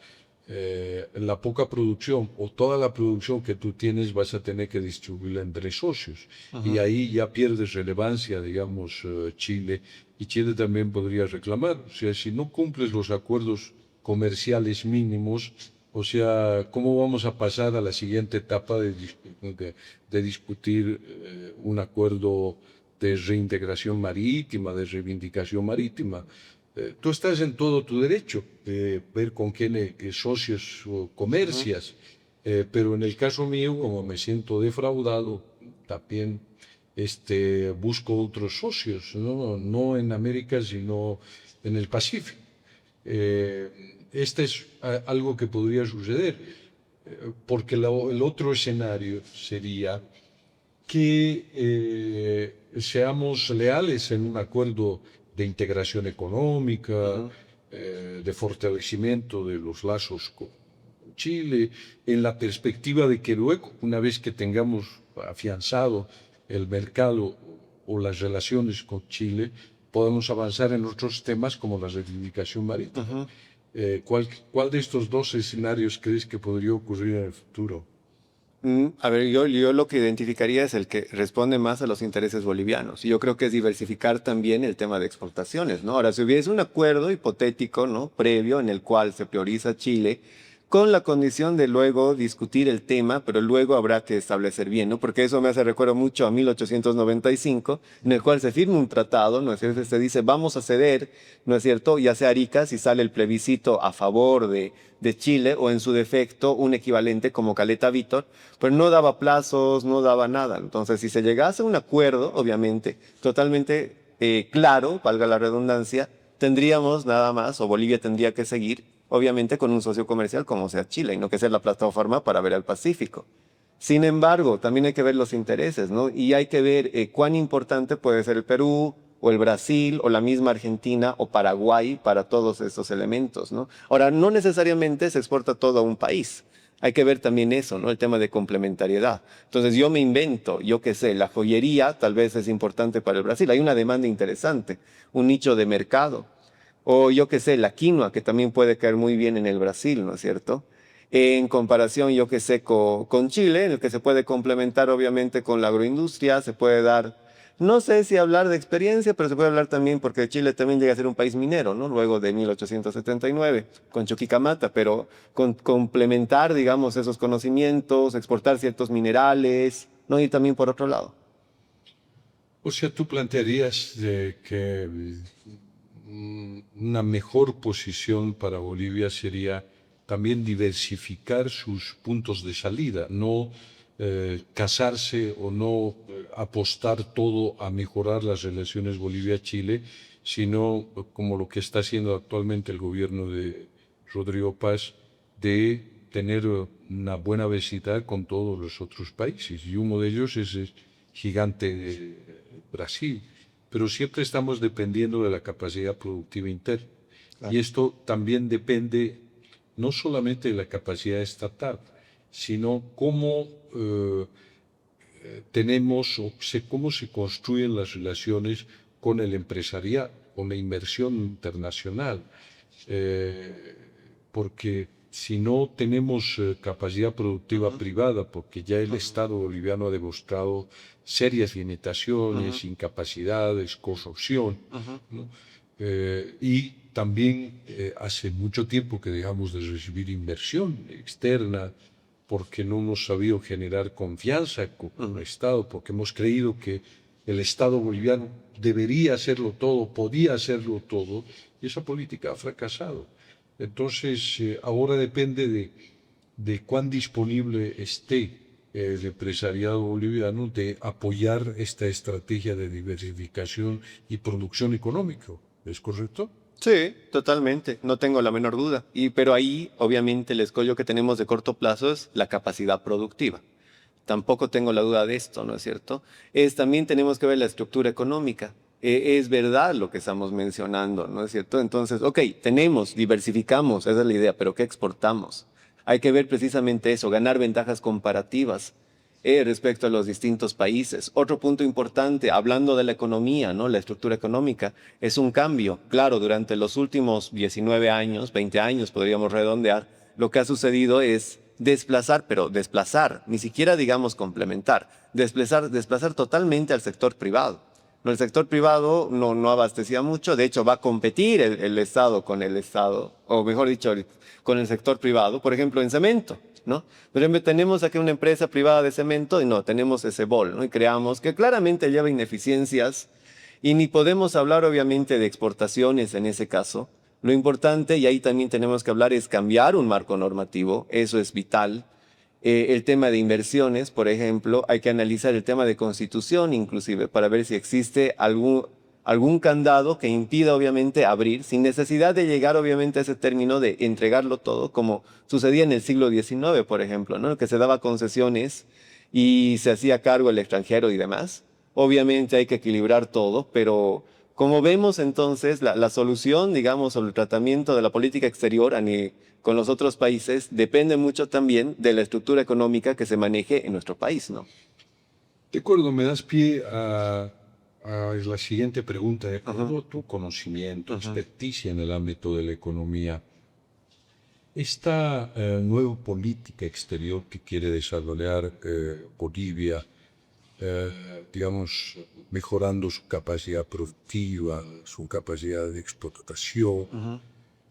la poca producción o toda la producción que tú tienes vas a tener que distribuirla entre socios. Y ahí ya pierdes relevancia, digamos, Chile. Y Chile también podría reclamar. O sea, si no cumples los acuerdos comerciales mínimos, o sea, ¿cómo vamos a pasar a la siguiente etapa de discutir un acuerdo de reintegración marítima, de reivindicación marítima? Tú estás en todo tu derecho de ver con qué socios o comercias, pero en el caso mío, como me siento defraudado, también busco otros socios, no en América, sino en el Pacífico. Este es algo que podría suceder, porque el otro escenario sería que seamos leales en un acuerdo de integración económica, de fortalecimiento de los lazos con Chile, en la perspectiva de que luego, una vez que tengamos afianzado el mercado o las relaciones con Chile, podamos avanzar en otros temas como la reivindicación marítima. ¿Cuál de estos dos escenarios crees que podría ocurrir en el futuro? A ver, yo lo que identificaría es el que responde más a los intereses bolivianos. Y yo creo que es diversificar también el tema de exportaciones, ¿no? Ahora, si hubiese un acuerdo hipotético, ¿no? Previo en el cual se prioriza Chile, con la condición de luego discutir el tema, pero luego habrá que establecer bien, ¿no? Porque eso me hace recuerdo mucho a 1895, en el cual se firma un tratado, ¿no es cierto? Se dice, vamos a ceder, ¿no es cierto? Ya sea Arica, si sale el plebiscito a favor de Chile, o en su defecto, un equivalente como Caleta Vítor, pero no daba plazos, no daba nada. Entonces, si se llegase a un acuerdo, obviamente, totalmente claro, valga la redundancia, tendríamos nada más, o Bolivia tendría que seguir obviamente con un socio comercial como sea Chile, y no que sea la plataforma para ver al Pacífico. Sin embargo, también hay que ver los intereses, ¿no? Y hay que ver cuán importante puede ser el Perú, o el Brasil, o la misma Argentina, o Paraguay, para todos estos elementos, ¿no? Ahora, no necesariamente se exporta todo a un país. Hay que ver también eso, ¿no? El tema de complementariedad. Entonces, yo me invento, yo qué sé, la joyería tal vez es importante para el Brasil. Hay una demanda interesante, un nicho de mercado. O yo qué sé, la quinoa, que también puede caer muy bien en el Brasil, ¿no es cierto? En comparación, yo qué sé, con Chile, en el que se puede complementar obviamente con la agroindustria, se puede dar, no sé si hablar de experiencia, pero se puede hablar también porque Chile también llega a ser un país minero, ¿no? Luego de 1879, con Chuquicamata, pero complementar, digamos, esos conocimientos, exportar ciertos minerales, ¿no? Y también por otro lado. O sea, tú plantearías de que una mejor posición para Bolivia sería también diversificar sus puntos de salida, no casarse o no apostar todo a mejorar las relaciones Bolivia-Chile, sino como lo que está haciendo actualmente el gobierno de Rodrigo Paz, de tener una buena vecindad con todos los otros países. Y uno de ellos es el gigante de Brasil, pero siempre estamos dependiendo de la capacidad productiva interna. Y esto también depende no solamente de la capacidad estatal, sino cómo tenemos o cómo se construyen las relaciones con el empresariado, con la inversión internacional. Porque si no tenemos capacidad productiva privada, porque ya el Estado boliviano ha demostrado serias limitaciones, incapacidades, corrupción, ¿no? Y también hace mucho tiempo que dejamos de recibir inversión externa porque no hemos sabido generar confianza con el Estado, porque hemos creído que el Estado boliviano debería hacerlo todo, podía hacerlo todo, y esa política ha fracasado. Entonces, ahora depende de cuán disponible esté el empresariado boliviano de apoyar esta estrategia de diversificación y producción económica. ¿Es correcto? Sí, totalmente, no tengo la menor duda. Pero ahí, obviamente, el escollo que tenemos de corto plazo es la capacidad productiva. Tampoco tengo la duda de esto, ¿no es cierto? También tenemos que ver la estructura económica. Es verdad lo que estamos mencionando, ¿no es cierto? Entonces, ok, tenemos, diversificamos, esa es la idea, pero ¿qué exportamos? Hay que ver precisamente eso, ganar ventajas comparativas respecto a los distintos países. Otro punto importante, hablando de la economía, ¿no? La estructura económica, es un cambio. Claro, durante los últimos 19 años, 20 años, podríamos redondear, lo que ha sucedido es desplazar, pero desplazar, ni siquiera digamos complementar, desplazar totalmente al sector privado. No, el sector privado no abastecía mucho, de hecho va a competir el Estado con el Estado, o mejor dicho, con el sector privado, por ejemplo, en cemento, ¿no? Pero tenemos aquí una empresa privada de cemento y no, tenemos ese bol, ¿no? Y creamos que claramente lleva ineficiencias y ni podemos hablar obviamente de exportaciones en ese caso. Lo importante, y ahí también tenemos que hablar, es cambiar un marco normativo, eso es vital. El tema de inversiones, por ejemplo, hay que analizar el tema de constitución inclusive para ver si existe algún candado que impida obviamente abrir, sin necesidad de llegar obviamente a ese término de entregarlo todo, como sucedía en el siglo XIX, por ejemplo, ¿no? Que se daba concesiones y se hacía cargo el extranjero y demás. Obviamente hay que equilibrar todo, pero como vemos entonces, la solución, digamos, sobre el tratamiento de la política exterior con los otros países depende mucho también de la estructura económica que se maneje en nuestro país, ¿no? De acuerdo, me das pie a la siguiente pregunta. De acuerdo a tu conocimiento, experticia en el ámbito de la economía, Esta nueva política exterior que quiere desarrollar Bolivia, digamos, mejorando su capacidad productiva, su capacidad de exportación,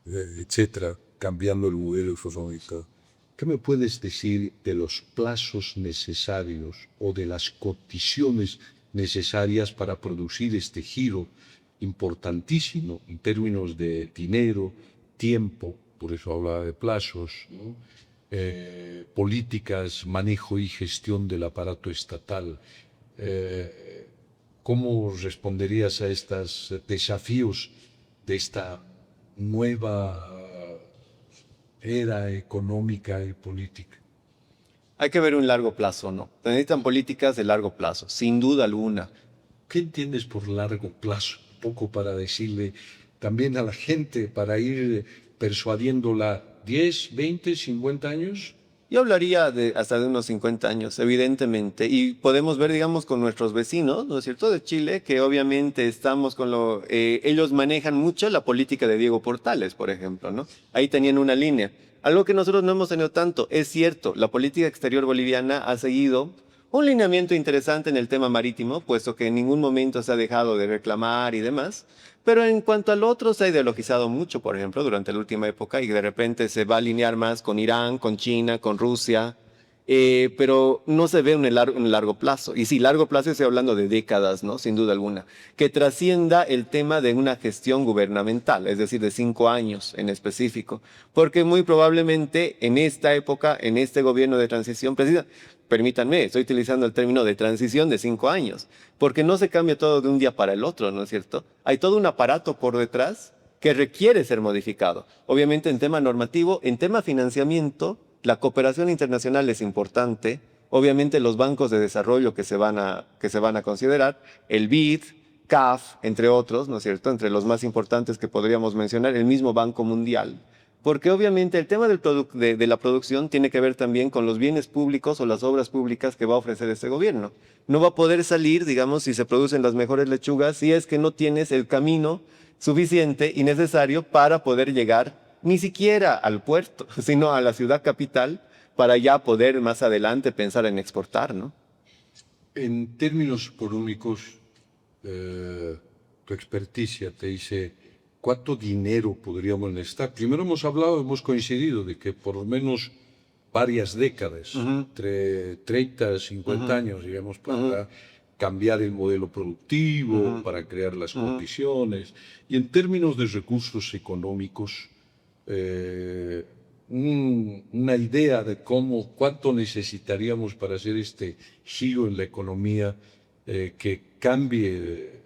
etcétera, cambiando el modelo económico. ¿Qué me puedes decir de los plazos necesarios o de las condiciones necesarias para producir este giro importantísimo en términos de dinero, tiempo, por eso hablaba de plazos, ¿no? Políticas, manejo y gestión del aparato estatal? ¿Cómo responderías a estos desafíos de esta nueva era económica y política? Hay que ver un largo plazo, ¿no? Se necesitan políticas de largo plazo, sin duda alguna. ¿Qué entiendes por largo plazo? Un poco para decirle también a la gente, para ir persuadiéndola 10, 20, 50 años. Yo hablaría de hasta de unos 50 años, evidentemente, y podemos ver, digamos, con nuestros vecinos, ¿no es cierto?, de Chile, que obviamente estamos con ellos manejan mucho la política de Diego Portales, por ejemplo, ¿no? Ahí tenían una línea. Algo que nosotros no hemos tenido tanto, es cierto, la política exterior boliviana ha seguido un lineamiento interesante en el tema marítimo, puesto que en ningún momento se ha dejado de reclamar y demás. Pero en cuanto al otro, se ha ideologizado mucho, por ejemplo, durante la última época, y de repente se va a alinear más con Irán, con China, con Rusia, pero no se ve en el largo plazo. Y sí, largo plazo estoy hablando de décadas, ¿no? Sin duda alguna. Que trascienda el tema de una gestión gubernamental, es decir, de 5 años en específico. Porque muy probablemente en esta época, en este gobierno de transición, permítanme, estoy utilizando el término de transición de 5 años, porque no se cambia todo de un día para el otro, ¿no es cierto? Hay todo un aparato por detrás que requiere ser modificado. Obviamente en tema normativo, en tema financiamiento, la cooperación internacional es importante. Obviamente los bancos de desarrollo que se van a considerar, el BID, CAF, entre otros, ¿no es cierto? Entre los más importantes que podríamos mencionar, el mismo Banco Mundial. Porque obviamente el tema de la producción tiene que ver también con los bienes públicos o las obras públicas que va a ofrecer este gobierno. No va a poder salir, digamos, si se producen las mejores lechugas, si es que no tienes el camino suficiente y necesario para poder llegar ni siquiera al puerto, sino a la ciudad capital, para ya poder más adelante pensar en exportar, ¿no? En términos económicos, tu experticia te dice cuánto dinero podríamos necesitar. Primero hemos coincidido de que por lo menos varias décadas, entre 30 y 50 años, digamos, para cambiar el modelo productivo, para crear las condiciones. Y en términos de recursos económicos, una idea de cuánto necesitaríamos para hacer este giro en la economía que cambie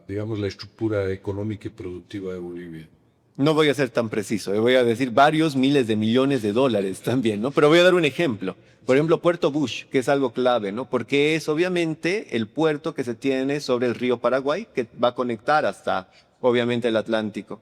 digamos, la estructura económica y productiva de Bolivia. No voy a ser tan preciso, voy a decir varios miles de millones de dólares también, ¿no? Pero voy a dar un ejemplo. Por ejemplo, Puerto Bush, que es algo clave, ¿no? Porque es obviamente el puerto que se tiene sobre el río Paraguay, que va a conectar hasta, obviamente, el Atlántico.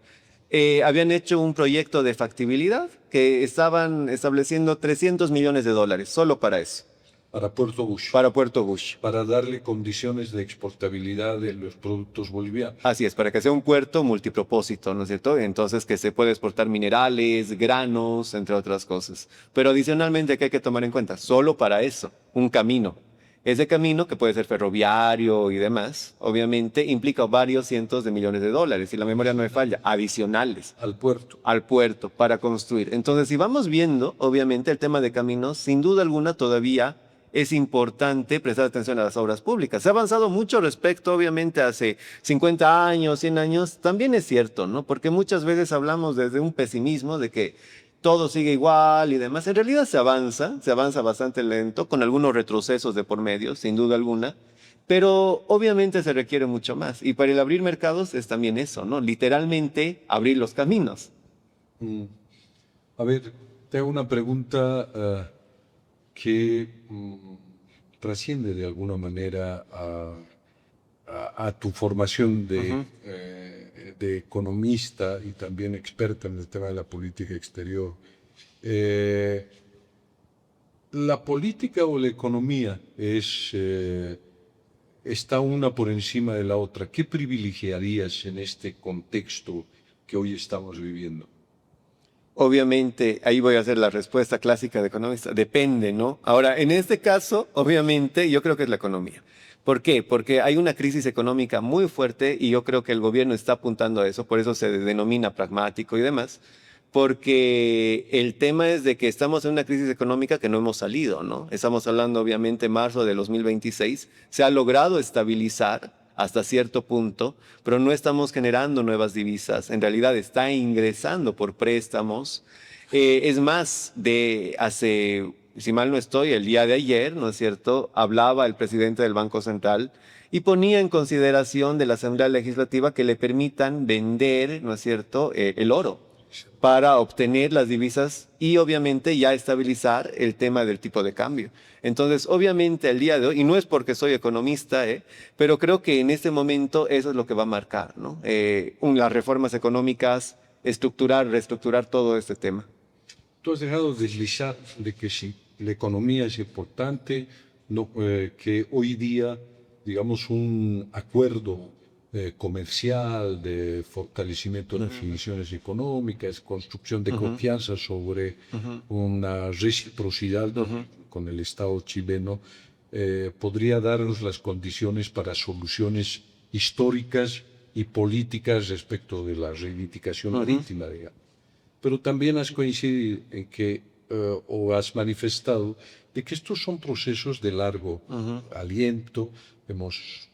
Habían hecho un proyecto de factibilidad que estaban estableciendo 300 millones de dólares solo para eso, Para Puerto Bush, para Puerto Bush. para darle condiciones de exportabilidad de los productos bolivianos. Así es, para que sea un puerto multipropósito, ¿no es cierto? Entonces que se puede exportar minerales, granos, entre otras cosas. Pero adicionalmente, ¿qué hay que tomar en cuenta? Solo para eso, un camino. Ese camino, que puede ser ferroviario y demás, obviamente implica varios cientos de millones de dólares, si la memoria no me falla, adicionales al puerto para construir. Entonces, si vamos viendo, obviamente, el tema de caminos, sin duda alguna todavía es importante prestar atención a las obras públicas. Se ha avanzado mucho respecto, obviamente, hace 50 años, 100 años, también es cierto, ¿no? Porque muchas veces hablamos desde un pesimismo de que todo sigue igual y demás. En realidad se avanza bastante lento, con algunos retrocesos de por medio, sin duda alguna, pero obviamente se requiere mucho más. Y para el abrir mercados es también eso, ¿no? Literalmente abrir los caminos. Mm. A ver, te hago una pregunta que trasciende de alguna manera a tu formación de economista y también experta en el tema de la política exterior. ¿La política o la economía está una por encima de la otra? ¿Qué privilegiarías en este contexto que hoy estamos viviendo? Obviamente, ahí voy a hacer la respuesta clásica de economista. Depende, ¿no? Ahora, en este caso, obviamente, yo creo que es la economía. ¿Por qué? Porque hay una crisis económica muy fuerte y yo creo que el gobierno está apuntando a eso, por eso se denomina pragmático y demás, porque el tema es de que estamos en una crisis económica que no hemos salido, ¿no? Estamos hablando, obviamente, marzo de 2026, se ha logrado estabilizar hasta cierto punto, pero no estamos generando nuevas divisas. En realidad está ingresando por préstamos. Es más, de hace, si mal no estoy, el día de ayer, ¿no es cierto?, hablaba el presidente del Banco Central y ponía en consideración de la Asamblea Legislativa que le permitan vender, ¿no es cierto?, el oro para obtener las divisas y obviamente ya estabilizar el tema del tipo de cambio. Entonces, obviamente al día de hoy, y no es porque soy economista, pero creo que en este momento eso es lo que va a marcar, ¿no? Las reformas económicas, estructurar, reestructurar todo este tema. Tú has dejado deslizar de que sí, la economía es importante, no, que hoy día, digamos, un acuerdo comercial de fortalecimiento de las relaciones económicas, construcción de confianza sobre una reciprocidad con el Estado chileno, podría darnos las condiciones para soluciones históricas y políticas respecto de la reivindicación marítima, digamos. Pero también has coincidido en que, o has manifestado, de que estos son procesos de largo aliento. Hemos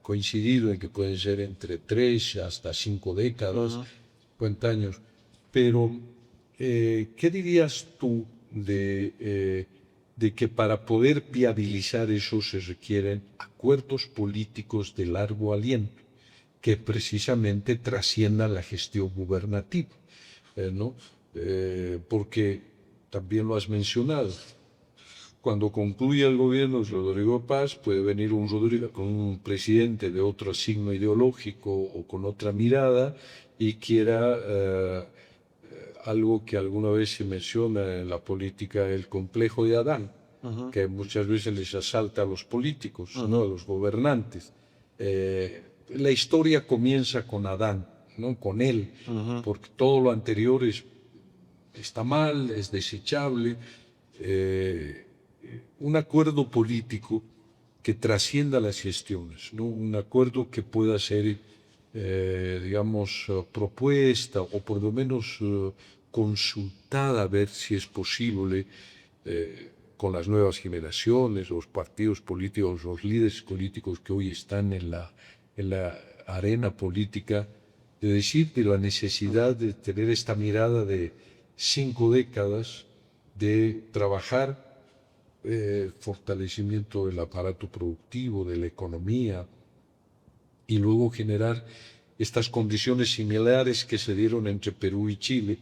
coincidido en que pueden ser entre 3 hasta 5 décadas, 50 años. Pero, ¿qué dirías tú de que para poder viabilizar eso se requieren acuerdos políticos de largo aliento, que precisamente trasciendan la gestión gubernativa? ¿No? Porque también lo has mencionado. Cuando concluya el gobierno de Rodrigo Paz, puede venir un presidente de otro signo ideológico o con otra mirada y quiera algo que alguna vez se menciona en la política, el complejo de Adán, que muchas veces les asalta a los políticos, ¿no? A los gobernantes. La historia comienza con Adán, ¿no? Con él, porque todo lo anterior está mal, es desechable. Un acuerdo político que trascienda las gestiones, ¿no? Un acuerdo que pueda ser, digamos, propuesta o por lo menos consultada a ver si es posible con las nuevas generaciones, los partidos políticos, los líderes políticos que hoy están en la arena política, de decir de la necesidad de tener esta mirada de 5 décadas, de trabajar fortalecimiento del aparato productivo, de la economía, y luego generar estas condiciones similares que se dieron entre Perú y Chile,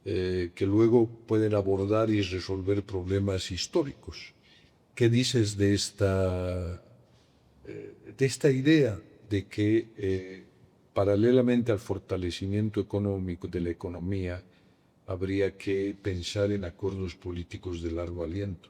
que luego pueden abordar y resolver problemas históricos. ¿Qué dices de esta idea de que paralelamente al fortalecimiento económico de la economía, habría que pensar en acuerdos políticos de largo aliento?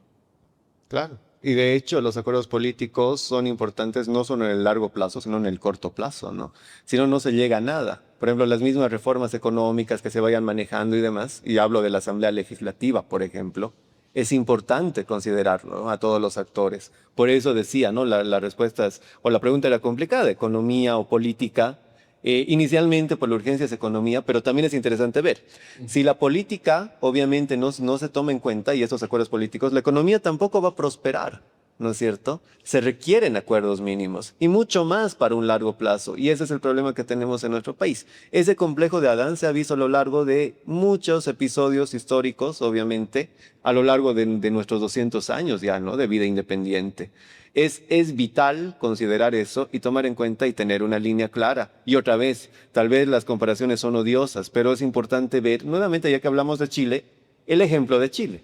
Claro. Y de hecho, los acuerdos políticos son importantes no solo en el largo plazo, sino en el corto plazo, ¿no? Si no, no se llega a nada. Por ejemplo, las mismas reformas económicas que se vayan manejando y demás, y hablo de la Asamblea Legislativa, por ejemplo, es importante considerarlo, ¿no? A todos los actores. Por eso decía, ¿no? La respuesta es, o la pregunta era complicada, economía o política. Inicialmente por la urgencia es economía, pero también es interesante ver. Si la política obviamente no se toma en cuenta y estos acuerdos políticos, la economía tampoco va a prosperar, ¿no es cierto? Se requieren acuerdos mínimos y mucho más para un largo plazo. Y ese es el problema que tenemos en nuestro país. Ese complejo de Adán se ha visto a lo largo de muchos episodios históricos, obviamente, a lo largo de nuestros 200 años ya, ¿no? De vida independiente. Es vital considerar eso y tomar en cuenta y tener una línea clara. Y otra vez, tal vez las comparaciones son odiosas, pero es importante ver, nuevamente ya que hablamos de Chile, el ejemplo de Chile,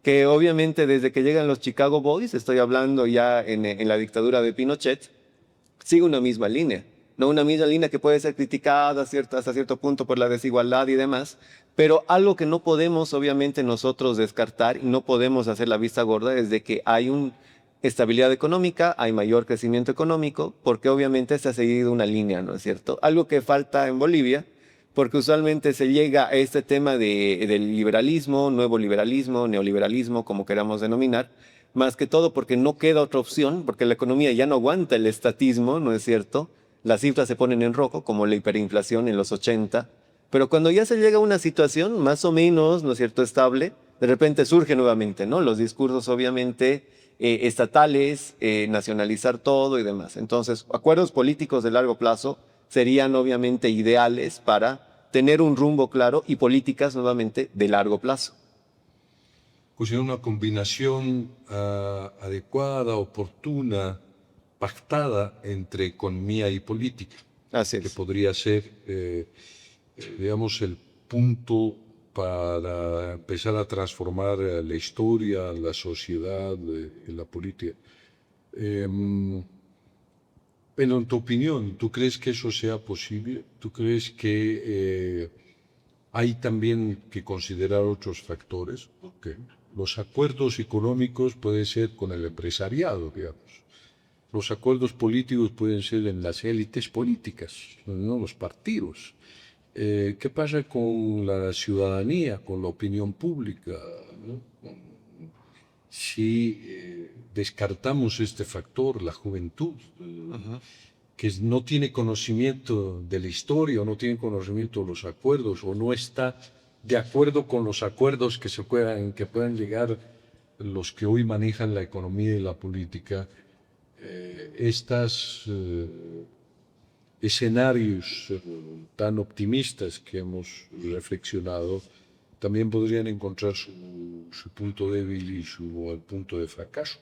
que obviamente desde que llegan los Chicago Boys, estoy hablando ya en la dictadura de Pinochet, sigue una misma línea. No una misma línea que puede ser criticada hasta cierto punto por la desigualdad y demás, pero algo que no podemos obviamente nosotros descartar y no podemos hacer la vista gorda es de que hay una estabilidad económica, hay mayor crecimiento económico, porque obviamente se ha seguido una línea, ¿no es cierto? Algo que falta en Bolivia, porque usualmente se llega a este tema del liberalismo, nuevo liberalismo, neoliberalismo, como queramos denominar, más que todo porque no queda otra opción, porque la economía ya no aguanta el estatismo, ¿no es cierto? Las cifras se ponen en rojo, como la hiperinflación en los 80, pero cuando ya se llega a una situación más o menos, ¿no es cierto?, estable, de repente surge nuevamente, ¿no? Los discursos obviamente estatales, nacionalizar todo y demás. Entonces, acuerdos políticos de largo plazo serían obviamente ideales para tener un rumbo claro y políticas nuevamente de largo plazo. Pues una combinación adecuada, oportuna, pactada entre economía y política, Así que es. podría ser, digamos, el punto para empezar a transformar la historia, la sociedad y la política. Pero en tu opinión, ¿tú crees que eso sea posible? ¿Tú crees que hay también que considerar otros factores? Porque los acuerdos económicos pueden ser con el empresariado, digamos. Los acuerdos políticos pueden ser en las élites políticas, no los partidos. ¿Qué pasa con la ciudadanía, con la opinión pública, ¿no? Si descartamos este factor, la juventud, que no tiene conocimiento de la historia o no tiene conocimiento de los acuerdos o no está de acuerdo con los acuerdos que puedan llegar los que hoy manejan la economía y la política, estos escenarios tan optimistas que hemos reflexionado también podrían encontrar su punto débil y su punto de fracaso.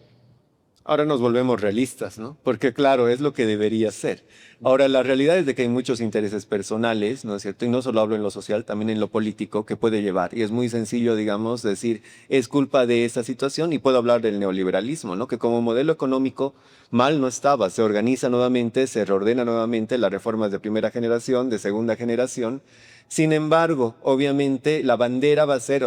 Ahora nos volvemos realistas, ¿no? Porque claro, es lo que debería ser. Ahora, la realidad es de que hay muchos intereses personales, ¿no es cierto? Y no solo hablo en lo social, también en lo político que puede llevar. Y es muy sencillo, digamos, decir, es culpa de esta situación y puedo hablar del neoliberalismo, ¿no? Que como modelo económico mal no estaba, se organiza nuevamente, se reordena nuevamente las reformas de primera generación, de segunda generación. Sin embargo, obviamente la bandera va a ser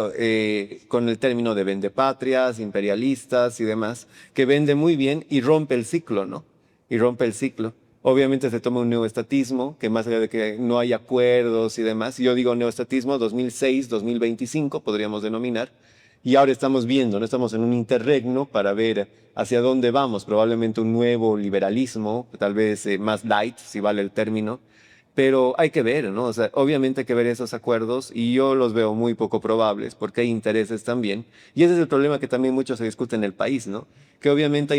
con el término de vendepatrias, imperialistas y demás, que vende muy bien y rompe el ciclo, ¿no? Y rompe el ciclo. Obviamente se toma un neoestatismo, que más allá de que no hay acuerdos y demás, yo digo neoestatismo 2006-2025, podríamos denominar, y ahora estamos viendo, no estamos en un interregno para ver hacia dónde vamos, probablemente un nuevo liberalismo, tal vez más light, si vale el término, pero hay que ver, ¿no? O sea, obviamente hay que ver esos acuerdos y yo los veo muy poco probables porque hay intereses también. Y ese es el problema que también mucho se discute en el país, ¿no? Que obviamente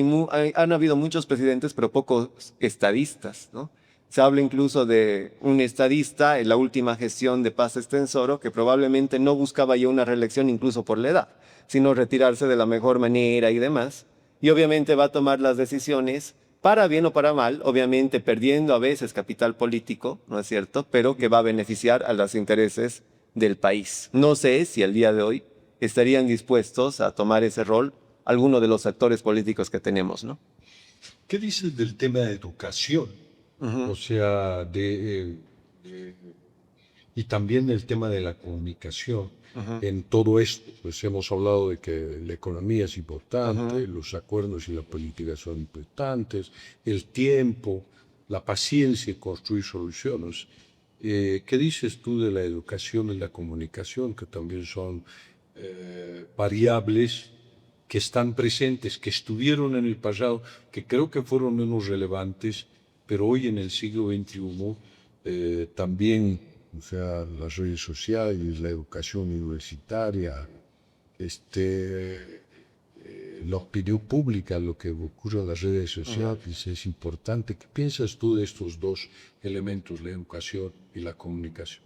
han habido muchos presidentes, pero pocos estadistas, ¿no? Se habla incluso de un estadista en la última gestión de Paz Extensoro que probablemente no buscaba ya una reelección incluso por la edad, sino retirarse de la mejor manera y demás. Y obviamente va a tomar las decisiones para bien o para mal, obviamente perdiendo a veces capital político, ¿no es cierto? Pero que va a beneficiar a los intereses del país. No sé si al día de hoy estarían dispuestos a tomar ese rol alguno de los actores políticos que tenemos, ¿no? ¿Qué dices del tema de educación? O sea, y también el tema de la comunicación. En todo esto, pues hemos hablado de que la economía es importante, los acuerdos y la política son importantes, el tiempo, la paciencia y construir soluciones. ¿Qué dices tú de la educación y la comunicación, que también son variables que están presentes, que estuvieron en el pasado, que creo que fueron menos relevantes, pero hoy en el siglo XXI también, o sea, las redes sociales, la educación universitaria, la opinión pública, lo que ocurre en las redes sociales es importante. ¿Qué piensas tú de estos dos elementos, la educación y la comunicación?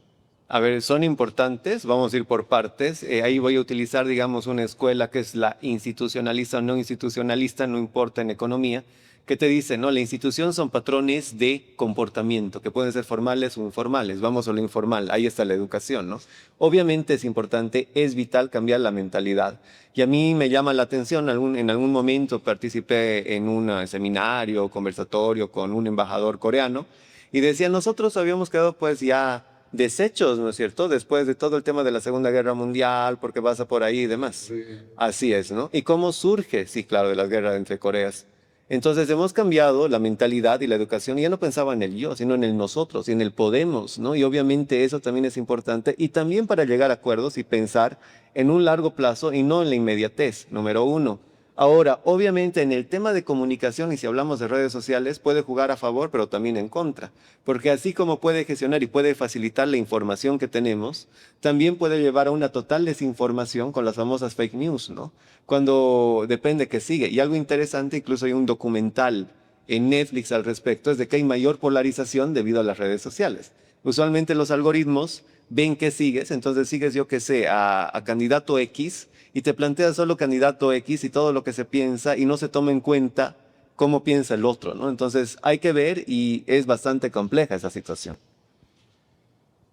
A ver, son importantes, vamos a ir por partes. Ahí voy a utilizar, digamos, una escuela que es la institucionalista o no institucionalista, no importa en economía, que te dice, no, la institución son patrones de comportamiento, que pueden ser formales o informales. Vamos a lo informal, ahí está la educación, ¿no? Obviamente es importante, es vital cambiar la mentalidad. Y a mí me llama la atención, en algún momento participé en un seminario, conversatorio con un embajador coreano, y decía, nosotros habíamos quedado pues ya desechos, ¿no es cierto? Después de todo el tema de la Segunda Guerra Mundial, porque pasa por ahí y demás. Así es, ¿no? ¿Y cómo surge? Sí, claro, de las guerras entre Coreas. Entonces hemos cambiado la mentalidad y la educación y ya no pensaba en el yo, sino en el nosotros y en el podemos, ¿no? Y obviamente eso también es importante y también para llegar a acuerdos y pensar en un largo plazo y no en la inmediatez, número uno. Ahora, obviamente en el tema de comunicación y si hablamos de redes sociales puede jugar a favor pero también en contra, porque así como puede gestionar y puede facilitar la información que tenemos, también puede llevar a una total desinformación con las famosas fake news, ¿no? Cuando depende que sigue. Y algo interesante, incluso hay un documental en Netflix al respecto, es de que hay mayor polarización debido a las redes sociales. Usualmente los algoritmos ven que sigues, entonces sigues yo que sé a candidato X y te planteas solo candidato X y todo lo que se piensa y no se toma en cuenta cómo piensa el otro, ¿no? Entonces hay que ver y es bastante compleja esa situación.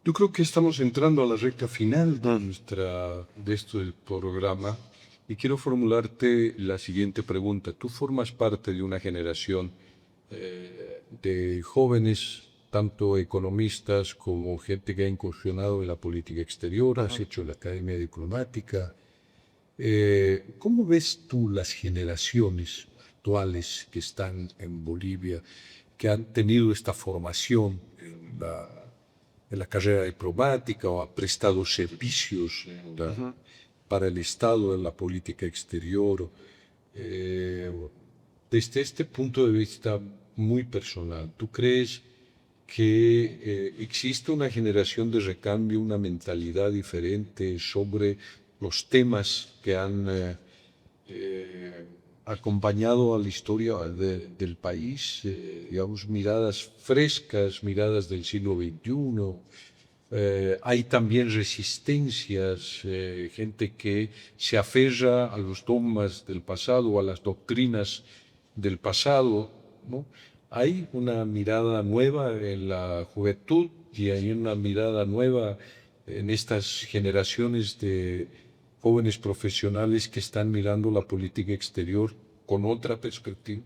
Yo creo que estamos entrando a la recta final de Mm. de esto del programa y quiero formularte la siguiente pregunta. Tú formas parte de una generación de jóvenes, tanto economistas como gente que ha incursionado en la política exterior, has hecho la Academia Diplomática. ¿Cómo ves tú las generaciones actuales que están en Bolivia, que han tenido esta formación en la carrera diplomática o ha prestado servicios para el Estado en la política exterior? Eh, Desde este punto de vista muy personal, ¿tú crees que existe una generación de recambio, una mentalidad diferente sobre los temas que han acompañado a la historia del país, digamos, miradas frescas, miradas del siglo XXI? Hay también resistencias, gente que se aferra a los dogmas del pasado, a las doctrinas del pasado, ¿no? Hay una mirada nueva en la juventud y hay una mirada nueva en estas generaciones de jóvenes profesionales que están mirando la política exterior con otra perspectiva.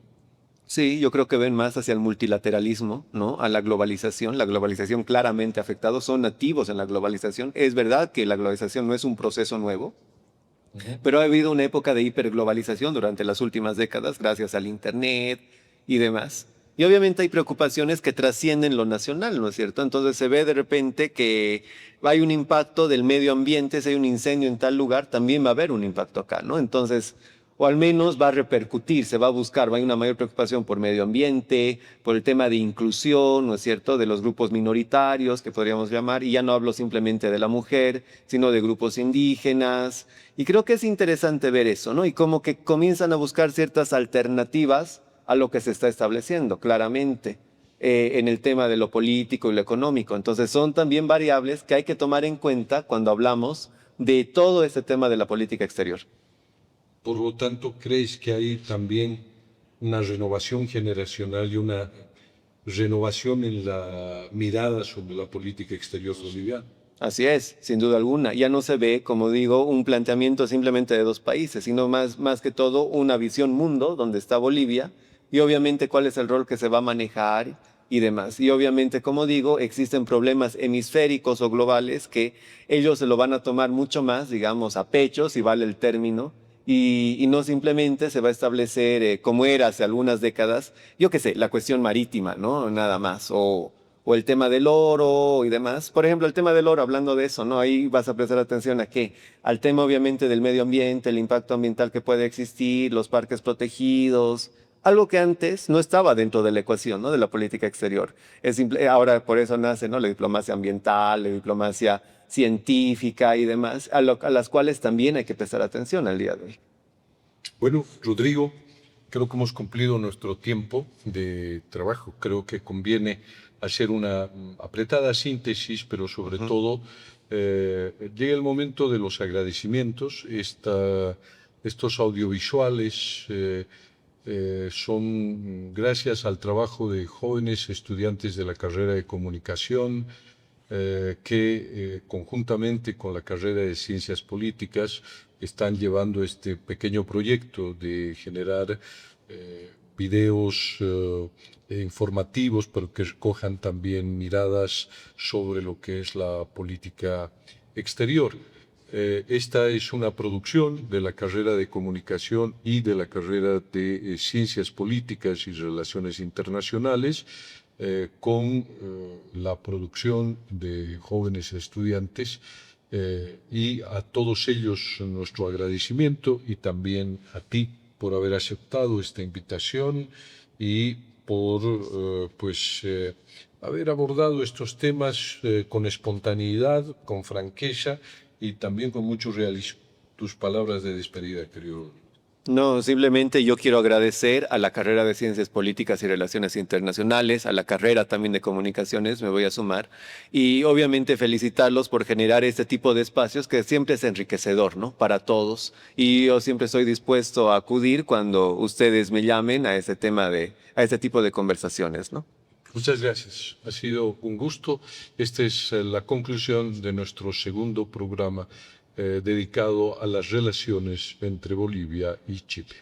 Sí, yo creo que ven más hacia el multilateralismo, ¿no? A la globalización. La globalización claramente ha afectado, son nativos en la globalización. Es verdad que la globalización no es un proceso nuevo, pero ha habido una época de hiperglobalización durante las últimas décadas, gracias al Internet y demás. Y obviamente hay preocupaciones que trascienden lo nacional, ¿no es cierto? Entonces se ve de repente que hay un impacto del medio ambiente, si hay un incendio en tal lugar, también va a haber un impacto acá, ¿no? Entonces, o al menos va a repercutir, se va a buscar, va a haber una mayor preocupación por medio ambiente, por el tema de inclusión, ¿no es cierto?, de los grupos minoritarios que podríamos llamar, y ya no hablo simplemente de la mujer, sino de grupos indígenas, y creo que es interesante ver eso, ¿no? Y como que comienzan a buscar ciertas alternativas a lo que se está estableciendo, claramente, en el tema de lo político y lo económico. Entonces son también variables que hay que tomar en cuenta cuando hablamos de todo este tema de la política exterior. Por lo tanto, ¿crees que hay también una renovación generacional y una renovación en la mirada sobre la política exterior boliviana? Así es, sin duda alguna. Ya no se ve, como digo, un planteamiento simplemente de dos países, sino más que todo una visión mundo donde está Bolivia y obviamente cuál es el rol que se va a manejar y demás. Y obviamente, como digo, existen problemas hemisféricos o globales que ellos se lo van a tomar mucho más, digamos, a pecho, si vale el término, y no simplemente se va a establecer como era hace algunas décadas, yo qué sé, la cuestión marítima, ¿no? Nada más, o el tema del oro y demás. Por ejemplo, el tema del oro, hablando de eso, ¿no? Ahí vas a prestar atención a qué, al tema obviamente del medio ambiente, el impacto ambiental que puede existir, los parques protegidos, algo que antes no estaba dentro de la ecuación, ¿no? De la política exterior. Ahora por eso nace, ¿no? La diplomacia ambiental, la diplomacia científica y demás, a las cuales también hay que prestar atención al día de hoy. Bueno, Rodrigo, creo que hemos cumplido nuestro tiempo de trabajo. Creo que conviene hacer una apretada síntesis, pero sobre todo llega el momento de los agradecimientos. Estos audiovisuales son gracias al trabajo de jóvenes estudiantes de la carrera de comunicación, que conjuntamente con la carrera de Ciencias Políticas están llevando este pequeño proyecto de generar videos informativos, pero que recojan también miradas sobre lo que es la política exterior. Esta es una producción de la carrera de Comunicación y de la carrera de Ciencias Políticas y Relaciones Internacionales, con la producción de jóvenes estudiantes, y a todos ellos nuestro agradecimiento, y también a ti por haber aceptado esta invitación y por haber abordado estos temas con espontaneidad, con franqueza y también con mucho realismo. Tus palabras de despedida, querido. No, simplemente yo quiero agradecer a la carrera de Ciencias Políticas y Relaciones Internacionales, a la carrera también de Comunicaciones, me voy a sumar, y obviamente felicitarlos por generar este tipo de espacios que siempre es enriquecedor, ¿no? Para todos. Y yo siempre estoy dispuesto a acudir cuando ustedes me llamen a este a este tipo de conversaciones, ¿no? Muchas gracias. Ha sido un gusto. Esta es la conclusión de nuestro segundo programa dedicado a las relaciones entre Bolivia y Chile.